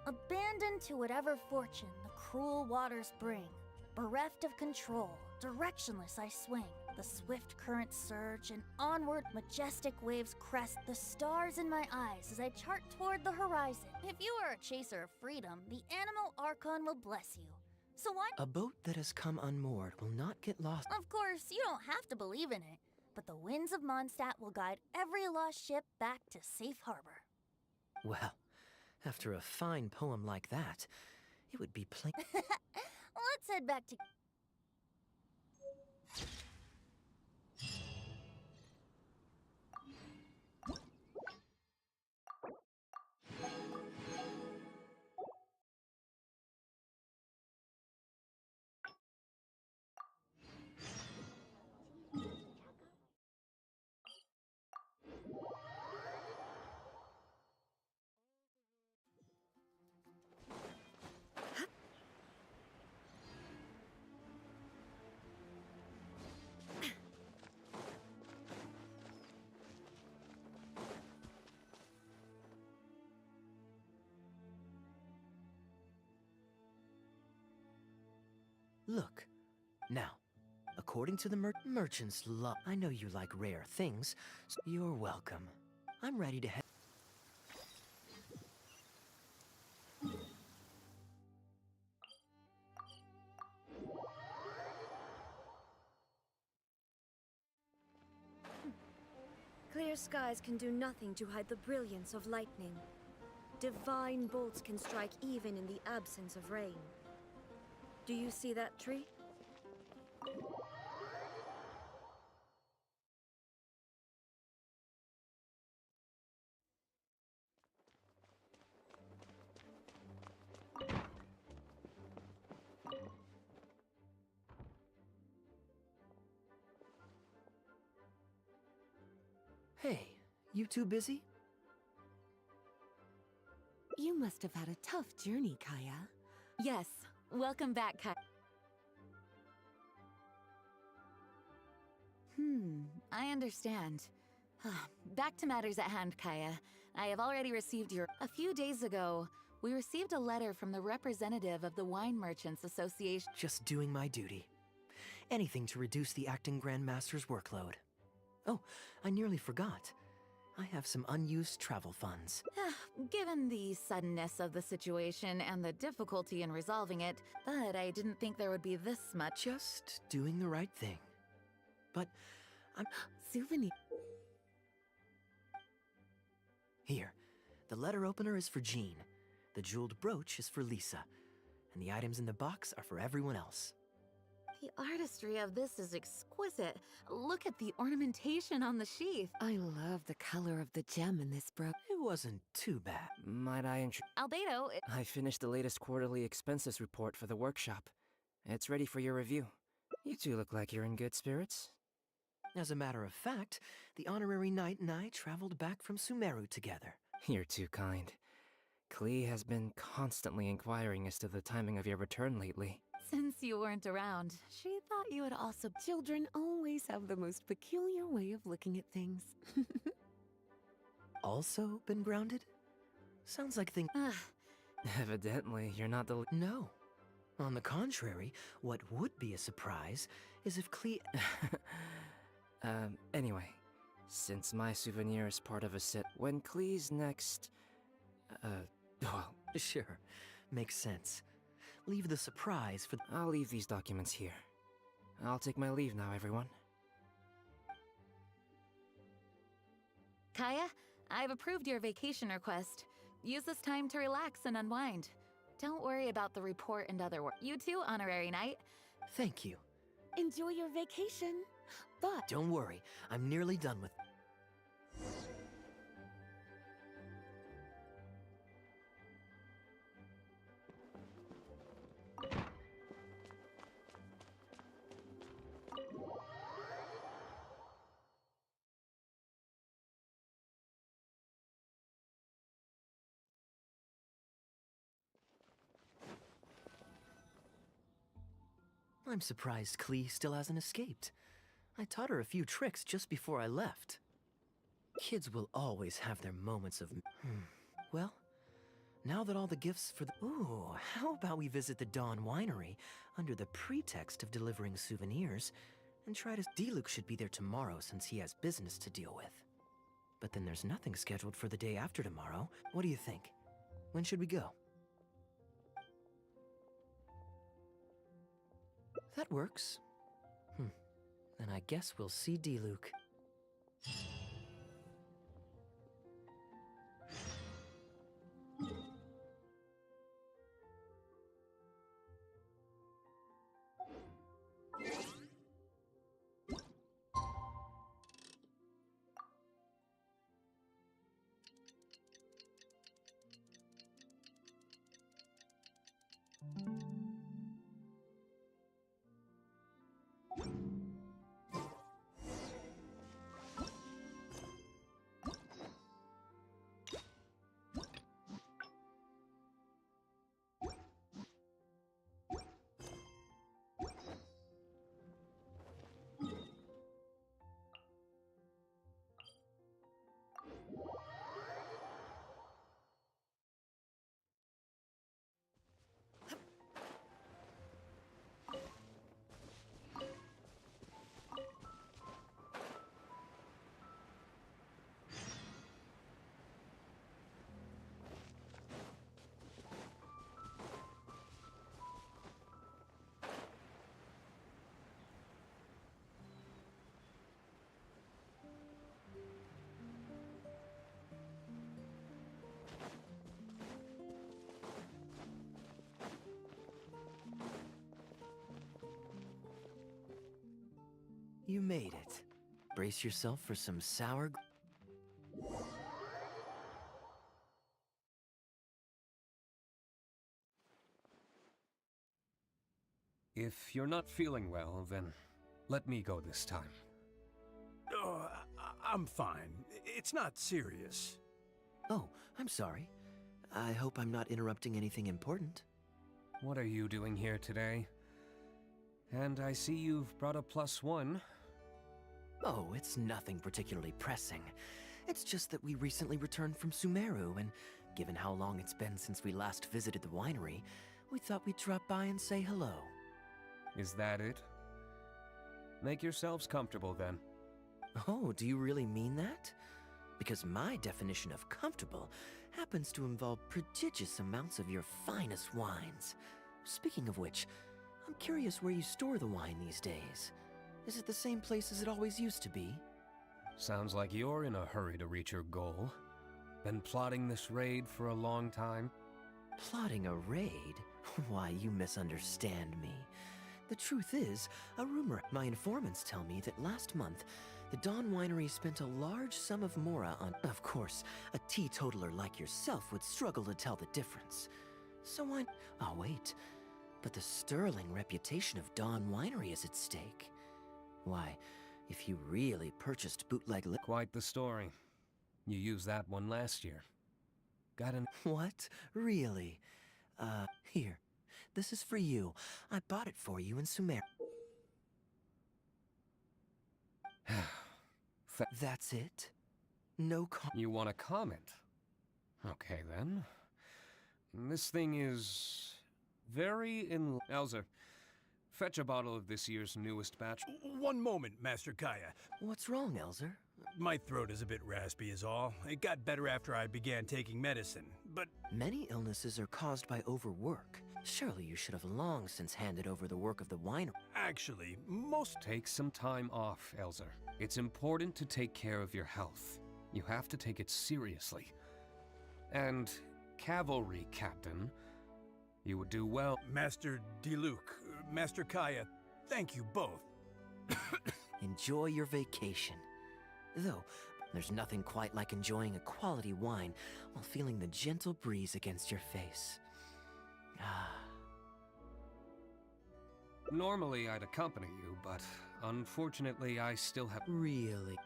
Q: abandoned to whatever fortune the cruel waters bring, bereft of control, directionless I swing. The swift currents surge, and onward majestic waves crest the stars in my eyes as I chart toward the horizon. If you are a chaser of freedom, the Animo Archon will bless you. So why?
A: A boat that has come unmoored will not get lost.
Q: Of course, you don't have to believe in it, but the winds of Mondstadt will guide every lost ship back to safe harbor.
A: Well, after a fine poem like that, it would be plain.
Q: Let's head back to...
A: Look. Now, according to the merchant's law, I know you like rare things, so you're welcome. I'm ready to head.
B: Clear skies can do nothing to hide the brilliance of lightning. Divine bolts can strike even in the absence of rain. Do you see that tree?
A: Hey, you two busy?
J: You must have had a tough journey, Kaya. Yes, welcome back, Kaya. I understand. Back to matters at hand, Kaya. I have already received your... A few days ago, we received a letter from the representative of the Wine Merchants Association.
A: Just doing my duty. Anything to reduce the acting Grandmaster's workload. Oh, I nearly forgot. I have some unused travel funds.
J: Given the suddenness of the situation and the difficulty in resolving it, but I didn't think there would be this much.
A: Just doing the right thing. But I'm...
J: Souvenir.
A: Here, the letter opener is for Jean. The jeweled brooch is for Lisa. And the items in the box are for everyone else.
J: The artistry of this is exquisite. Look at the ornamentation on the sheath. I love the color of the gem in this brooch.
A: It wasn't too bad.
T: Might I
J: Albedo,
T: I finished the latest quarterly expenses report for the workshop. It's ready for your review. You two look like you're in good spirits.
A: As a matter of fact, the honorary knight and I traveled back from Sumeru together.
T: You're too kind. Klee has been constantly inquiring as to the timing of your return lately.
J: Since you weren't around, she thought you would also... Children always have the most peculiar way of looking at things.
A: Also been grounded? Sounds like things...
T: Evidently, you're not the...
A: No. On the contrary, what would be a surprise is if Klee...
T: Anyway, since my souvenir is part of a set, when Klee's next... well...
A: Sure. Makes sense. Leave the surprise for...
T: I'll leave these documents here. I'll take my leave now, everyone.
J: Kaya, I've approved your vacation request. Use this time to relax and unwind. Don't worry about the report and other work. You too, honorary knight.
A: Thank you.
J: Enjoy your vacation. But...
A: Don't worry, I'm nearly done with... I'm surprised Klee still hasn't escaped. I taught her a few tricks just before I left. Kids will always have their moments of... Well, now that all the gifts for the... Ooh, how about we visit the Dawn Winery under the pretext of delivering souvenirs and try to... Diluc should be there tomorrow since he has business to deal with. But then there's nothing scheduled for the day after tomorrow. What do you think? When should we go? That works. Then I guess we'll see Diluc. You made it. Brace yourself for some sour.
S: If you're not feeling well, then let me go this time.
G: Oh, I'm fine. It's not serious.
A: Oh, I'm sorry. I hope I'm not interrupting anything important.
S: What are you doing here today? And I see you've brought a +1.
A: Oh, it's nothing particularly pressing. It's just that we recently returned from Sumeru, and given how long it's been since we last visited the winery, we thought we'd drop by and say hello.
S: Is that it? Make yourselves comfortable then.
A: Oh, do you really mean that? Because my definition of comfortable happens to involve prodigious amounts of your finest wines. Speaking of which, I'm curious where you store the wine these days. Is it the same place as it always used to be?
S: Sounds like you're in a hurry to reach your goal. Been plotting this raid for a long time?
A: Plotting a raid? Why, you misunderstand me. The truth is, a rumor. My informants tell me that last month, the Dawn Winery spent a large sum of mora on... Of course, a teetotaler like yourself would struggle to tell the difference. So I... Oh, wait. But the sterling reputation of Dawn Winery is at stake. Why, if you really purchased bootleg
S: Quite the story. You used that one last year. Got an...
A: What? Really? Here. This is for you. I bought it for you in Sumer. That's it? No
S: You want to comment? Okay, then. This thing is... very in... Elzer, fetch a bottle of this year's newest batch.
G: One moment, Master Kaya.
A: What's wrong, Elzer?
G: My throat is a bit raspy is all. It got better after I began taking medicine, but...
A: Many illnesses are caused by overwork. Surely you should have long since handed over the work of the winery.
G: Actually, most...
S: Take some time off, Elzer. It's important to take care of your health. You have to take it seriously. And, cavalry captain, you would do well...
G: Master Diluc, Master Kaya, thank you both.
A: Enjoy your vacation. Though, there's nothing quite like enjoying a quality wine while feeling the gentle breeze against your face. Ah.
S: Normally I'd accompany you, but unfortunately I still have...
A: Really?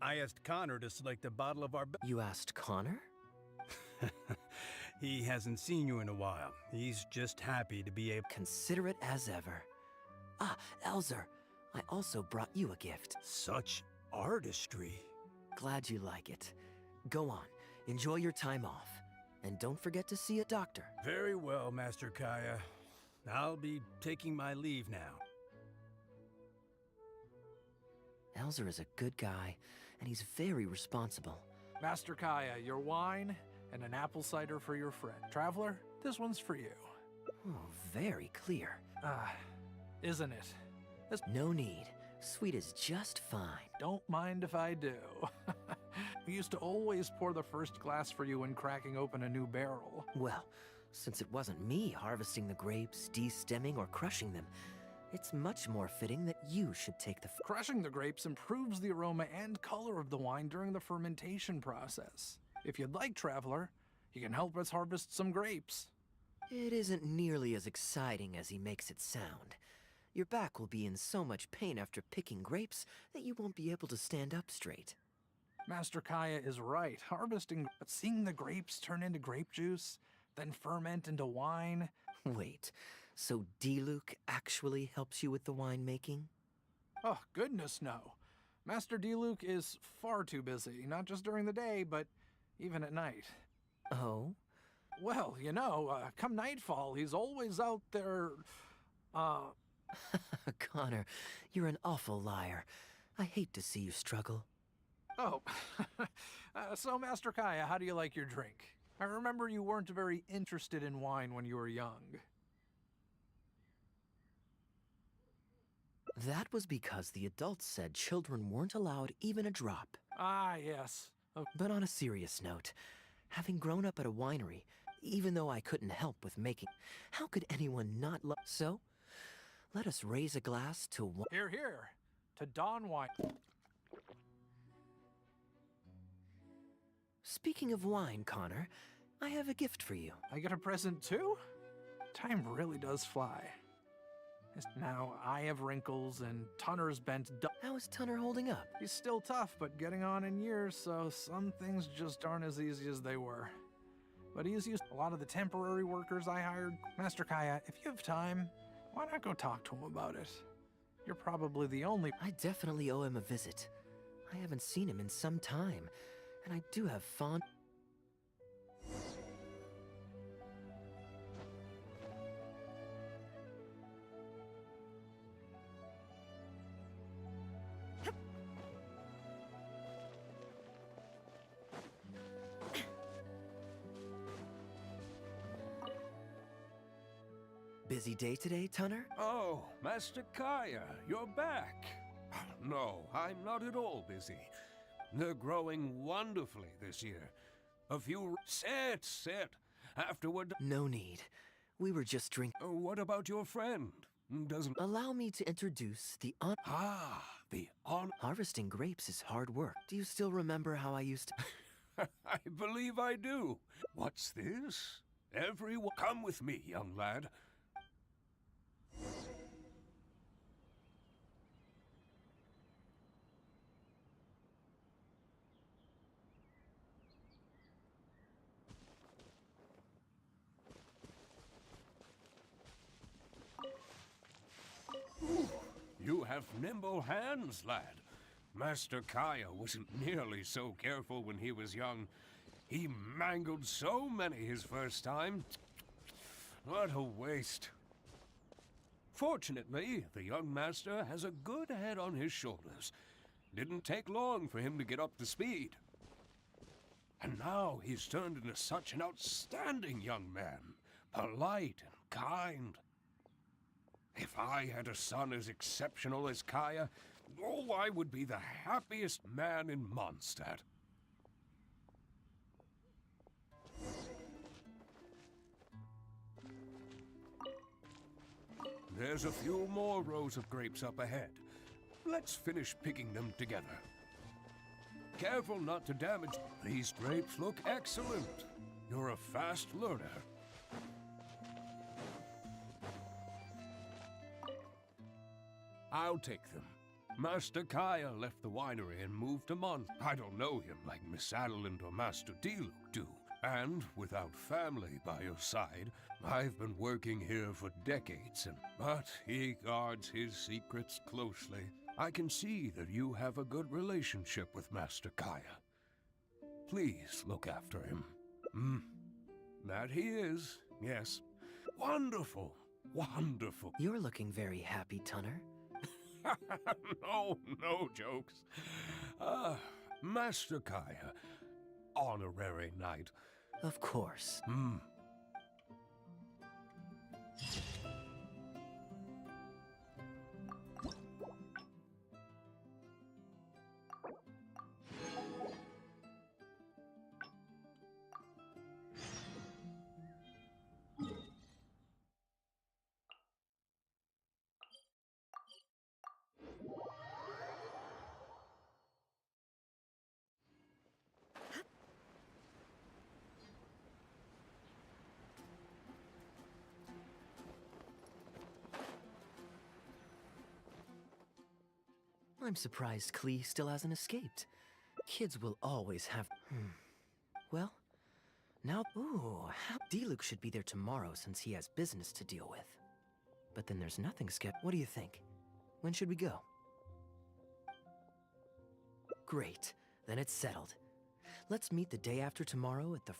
G: I asked Connor to select a bottle of our...
A: You asked Connor?
G: He hasn't seen you in a while. He's just happy to be able...
A: Considerate as ever. Ah, Elzer, I also brought you a gift.
G: Such artistry.
A: Glad you like it. Go on, enjoy your time off. And don't forget to see a doctor.
G: Very well, Master Kaya. I'll be taking my leave now.
A: Elzer is a good guy, and he's very responsible.
U: Master Kaya, your wine, and an apple cider for your friend. Traveler, this one's for you.
A: Oh, very clear.
U: Isn't it?
A: No need. Sweet is just fine.
U: Don't mind if I do. We used to always pour the first glass for you when cracking open a new barrel.
A: Well, since it wasn't me harvesting the grapes, de-stemming, or crushing them, it's much more fitting that you should take the...
U: Crushing the grapes improves the aroma and color of the wine during the fermentation process. If you'd like, Traveler, you can help us harvest some grapes.
A: It isn't nearly as exciting as he makes it sound. Your back will be in so much pain after picking grapes that you won't be able to stand up straight.
U: Master Kaya is right. Harvesting, but seeing the grapes turn into grape juice, then ferment into wine...
A: Wait, so Diluc actually helps you with the winemaking?
U: Oh, goodness no. Master Diluc is far too busy, not just during the day, but even at night.
A: Oh?
U: Well, you know, come nightfall, he's always out there,
A: Connor, you're an awful liar. I hate to see you struggle.
U: Oh, so Master Kaya, how do you like your drink? I remember you weren't very interested in wine when you were young.
A: That was because the adults said children weren't allowed even a drop.
U: Ah, yes.
A: But on a serious note, having grown up at a winery, even though I couldn't help with making, how could anyone not love? So, let us raise a glass to one.
U: Here, here. To Don Wine.
A: Speaking of wine, Connor, I have a gift for you.
U: I get a present too? Time really does fly. Now, I have wrinkles and Tunner's bent.
A: How is Tunner holding up?
U: He's still tough, but getting on in years, so some things just aren't as easy as they were. But he's used a lot of the temporary workers I hired. Master Kaya, if you have time, why not go talk to him about it? You're probably the only...
A: I definitely owe him a visit. I haven't seen him in some time, and I do have fond... Busy day today, Tunner?
E: Oh, Master Kaya, you're back. No, I'm not at all busy. They're growing wonderfully this year. A few... Sit. Afterward...
A: No need. We were just drinking...
E: What about your friend? Doesn't...
A: Allow me to introduce the
E: the on...
A: Harvesting grapes is hard work. Do you still remember how I used to...
E: I believe I do. What's this? Everyone... Come with me, young lad. You have nimble hands, lad. Master Kaya wasn't nearly so careful when he was young. He mangled so many his first time. What a waste. Fortunately, the young master has a good head on his shoulders. Didn't take long for him to get up to speed. And now he's turned into such an outstanding young man. Polite and kind. If I had a son as exceptional as Kaya, oh, I would be the happiest man in Mondstadt. There's a few more rows of grapes up ahead. Let's finish picking them together. Careful not to damage. These grapes look excellent. You're a fast learner. I'll take them. Master Kaya left the winery and moved to Mont. I don't know him like Miss Adeline or Master Diluk do. And without family by your side, I've been working here for decades, but he guards his secrets closely. I can see that you have a good relationship with Master Kaya. Please look after him. That he is, yes. Wonderful, wonderful.
A: You're looking very happy, Tunner.
E: No jokes. Master Kaya, honorary knight.
A: Of course. I'm surprised Klee still hasn't escaped. Kids will always have... Well, now... Diluk should be there tomorrow since he has business to deal with. But then there's nothing scheduled. What do you think? When should we go? Great. Then it's settled. Let's meet the day after tomorrow at the...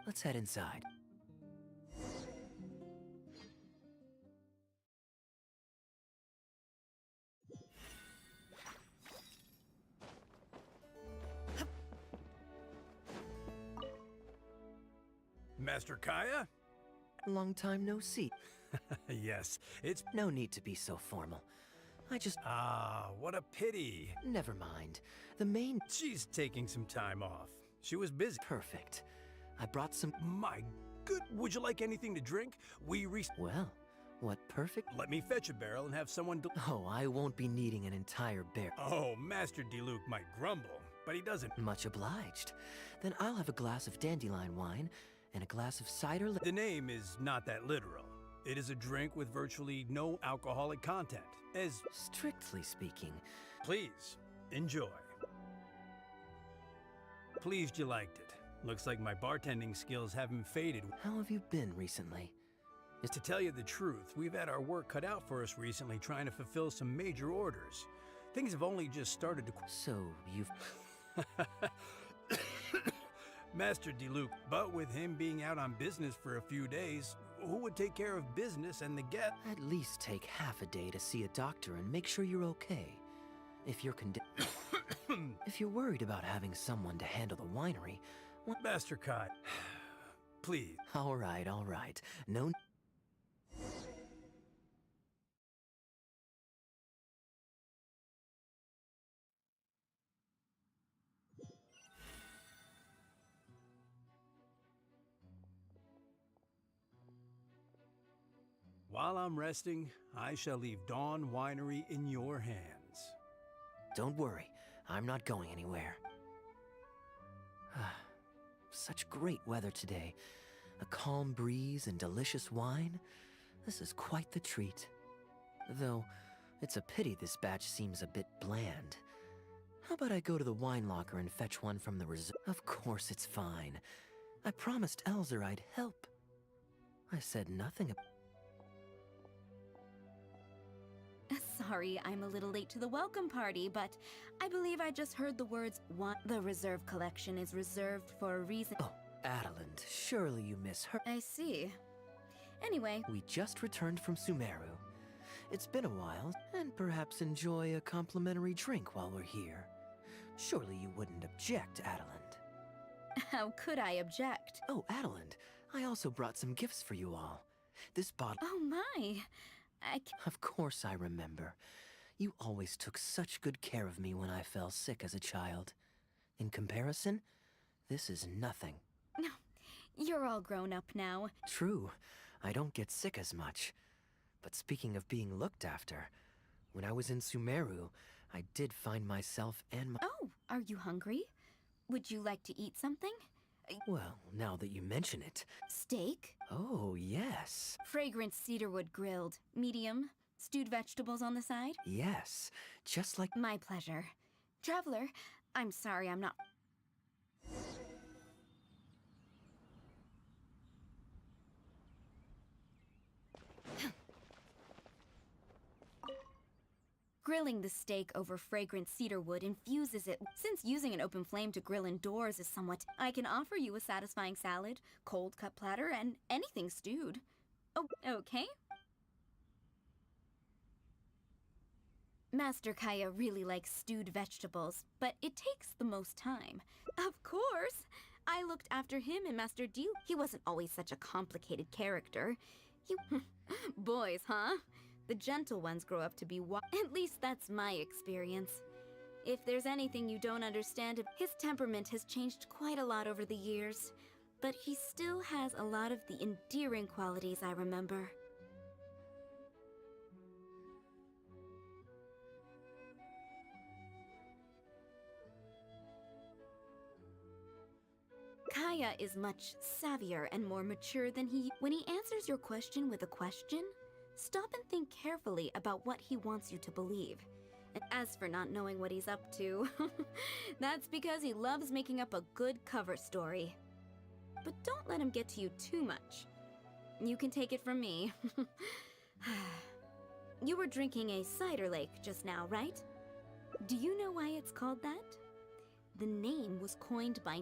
A: Let's head inside.
G: Master Kaya?
A: Long time no see.
G: Yes, it's...
A: No need to be so formal. I just...
G: Ah, what a pity.
A: Never mind. The main...
G: She's taking some time off. She was busy.
A: Perfect. I brought some...
G: My good... Would you like anything to drink?
A: Well, what perfect...
G: Let me fetch a barrel and have someone...
A: Oh, I won't be needing an entire barrel.
G: Oh, Master Diluc might grumble, but he doesn't.
A: Much obliged. Then I'll have a glass of dandelion wine and a glass of cider...
G: The name is not that literal. It is a drink with virtually no alcoholic content, as...
A: Strictly speaking.
G: Please, enjoy. Pleased you liked it. Looks like my bartending skills haven't faded.
A: How have you been recently?
G: To tell you the truth, we've had our work cut out for us recently trying to fulfill some major orders. Things have only just started to...
A: So, you've...
G: Master Diluc, but with him being out on business for a few days, who would take care of business and the get?
A: At least take half a day to see a doctor and make sure you're okay. If you're if you're worried about having someone to handle the winery...
G: Master Kai, please.
A: All right. No...
G: While I'm resting, I shall leave Dawn Winery in your hands.
A: Don't worry, I'm not going anywhere. Such great weather today. A calm breeze and delicious wine. This is quite the treat. Though, it's a pity this batch seems a bit bland. How about I go to the wine locker and fetch one from the reserve? Of course it's fine. I promised Elzer I'd help. I said nothing about...
H: Sorry, I'm a little late to the welcome party, but I believe I just heard the words, the reserve collection is reserved for a reason.
A: Oh, Adeland, surely you miss her.
H: I see. Anyway.
A: We just returned from Sumeru. It's been a while, and perhaps enjoy a complimentary drink while we're here. Surely you wouldn't object, Adeland.
H: How could I object?
A: Oh, Adeland, I also brought some gifts for you all. This bottle...
H: Oh my!
A: Of course I remember. You always took such good care of me when I fell sick as a child. In comparison, this is nothing.
H: No, you're all grown up now.
A: True, I don't get sick as much. But speaking of being looked after, when I was in Sumeru, I did find myself and my...
H: Oh, are you hungry? Would you like to eat something?
A: Well, now that you mention it...
H: Steak?
A: Oh, yes.
H: Fragrant cedarwood grilled. Medium. Stewed vegetables on the side?
A: Yes, just like...
H: My pleasure. Traveler, I'm sorry I'm not... Grilling the steak over fragrant cedarwood infuses it. Since using an open flame to grill indoors is somewhat... I can offer you a satisfying salad, cold cut platter, and anything stewed. Oh, okay. Master Kaya really likes stewed vegetables, but it takes the most time. Of course! I looked after him and Master Diluc. He wasn't always such a complicated character. He... Boys, huh? The gentle ones grow up to be At least that's my experience. If there's anything you don't understand, his temperament has changed quite a lot over the years. But he still has a lot of the endearing qualities I remember. Kaya is much savvier and more mature than he... When he answers your question with a question, stop and think carefully about what he wants you to believe. And as for not knowing what he's up to, that's because he loves making up a good cover story. But don't let him get to you too much. You can take it from me. You were drinking a cider lake just now, right? Do you know why it's called that? The name was coined by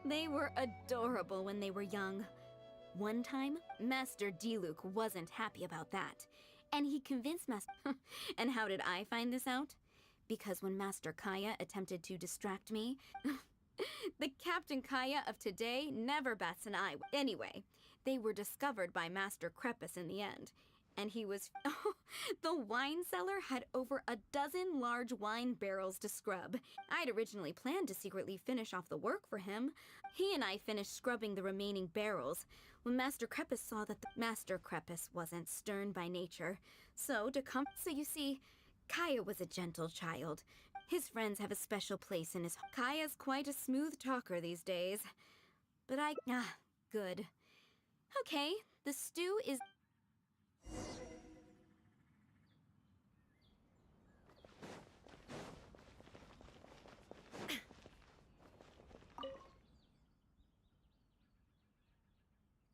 H: They were adorable when they were young. One time, Master Diluc wasn't happy about that, and he convinced Master... And how did I find this out? Because when Master Kaya attempted to distract me, the Captain Kaya of today never bats an eye. Anyway, they were discovered by Master Crepus in the end, and he was... The wine cellar had over a dozen large wine barrels to scrub. I'd originally planned to secretly finish off the work for him. He and I finished scrubbing the remaining barrels when Master Crepus saw that Master Crepus wasn't stern by nature. So you see, Kaya was a gentle child. His friends have a special place in his... Kaya's quite a smooth talker these days. But good. Okay, the stew is...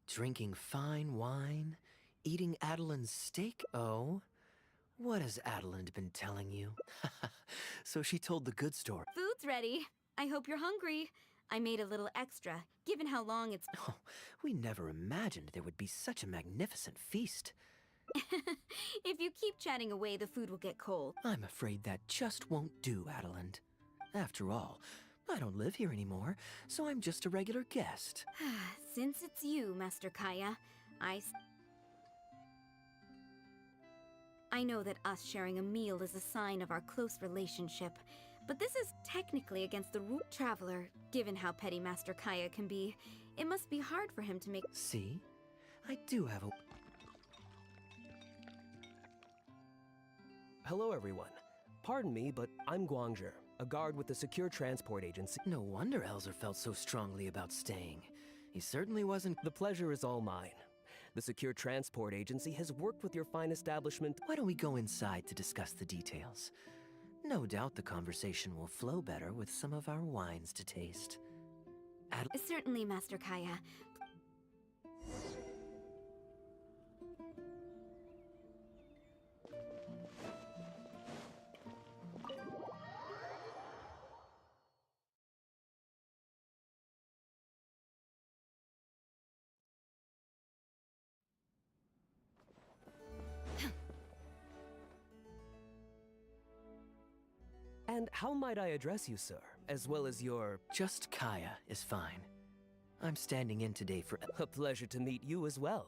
A: Drinking fine wine? Eating Adeline's steak? Oh? What has Adeline been telling you? So she told the good story.
H: Food's ready. I hope you're hungry. I made a little extra, given how long it's...
A: Oh, we never imagined there would be such a magnificent feast.
H: If you keep chatting away, the food will get cold.
A: I'm afraid that just won't do, Adeline. After all, I don't live here anymore, so I'm just a regular guest.
H: Since it's you, Master Kaya, I know that us sharing a meal is a sign of our close relationship, but this is technically against the rule. Traveler, given how petty Master Kaya can be, it must be hard for him to make...
A: See? I do have a...
M: Hello, everyone. Pardon me, but I'm Guangzhe, a guard with the Secure Transport Agency.
A: No wonder Elzer felt so strongly about staying. He certainly wasn't...
M: The pleasure is all mine. The Secure Transport Agency has worked with your fine establishment.
A: Why don't we go inside to discuss the details? No doubt the conversation will flow better with some of our wines to taste.
H: Certainly, Master Kaya.
M: And how might I address you, sir, as well as your...
A: Just Kaya is fine. I'm standing in today for...
M: A pleasure to meet you as well.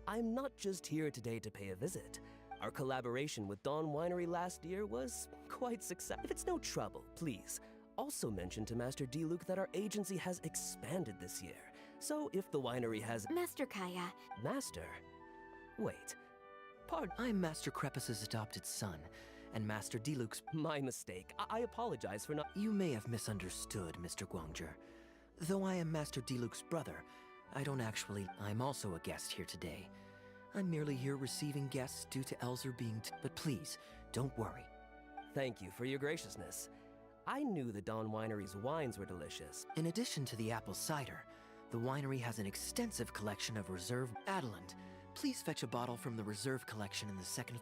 M: I'm not just here today to pay a visit. Our collaboration with Dawn Winery last year was quite successful. If it's no trouble, please, also mention to Master Diluc that our agency has expanded this year. So if the winery has...
H: Master Kaya.
M: Master? Wait. Pardon?
A: I'm Master Crepus's adopted son, and Master Diluc's...
M: My mistake. I apologize for not...
A: You may have misunderstood, Mr. Guangzhe. Though I am Master Diluc's brother, I don't actually... I'm also a guest here today. I'm merely here receiving guests due to Elzer being... But please, don't worry.
M: Thank you for your graciousness. I knew the Dawn Winery's wines were delicious.
A: In addition to the apple cider, the winery has an extensive collection of reserve... Adeline, please fetch a bottle from the reserve collection in the second...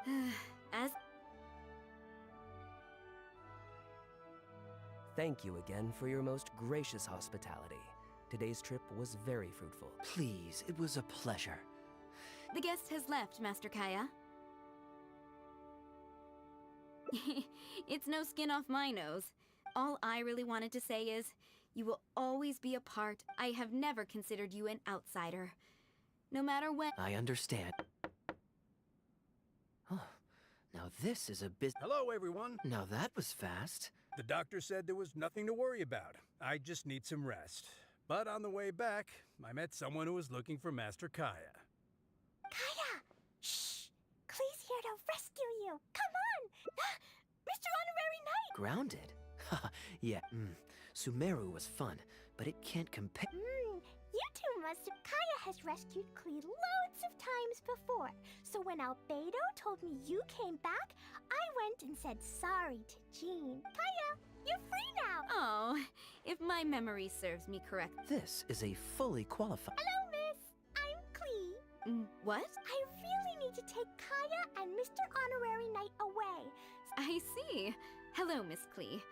M: Thank you again for your most gracious hospitality. Today's trip was very fruitful.
A: Please, it was a pleasure.
H: The guest has left, Master Kaya. It's no skin off my nose. All I really wanted to say is, you will always be a part. I have never considered you an outsider. No matter when...
A: I understand. Oh, now this is a
G: Hello, everyone.
A: Now that was fast.
G: The doctor said there was nothing to worry about. I just need some rest. But on the way back, I met someone who was looking for Master Kaya.
S: Kaya! Shh! Klee's here to rescue you! Come on! Mr. Honorary Knight!
A: Grounded? Haha, yeah, Sumeru was fun, but it can't compare...
S: You two must have... Kaya has rescued Klee loads of times before, so when Albedo told me you came back, I went and said sorry to Jean. Kaya, you're free now!
H: Oh, if my memory serves me correct.
A: This is a fully qualified...
S: Hello, miss. I'm Klee.
H: What?
S: I really need to take Kaya and Mr. Honorary Knight away.
H: I see. Hello, Miss Klee.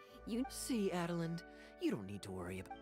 A: See, Adeline, you don't need to worry about...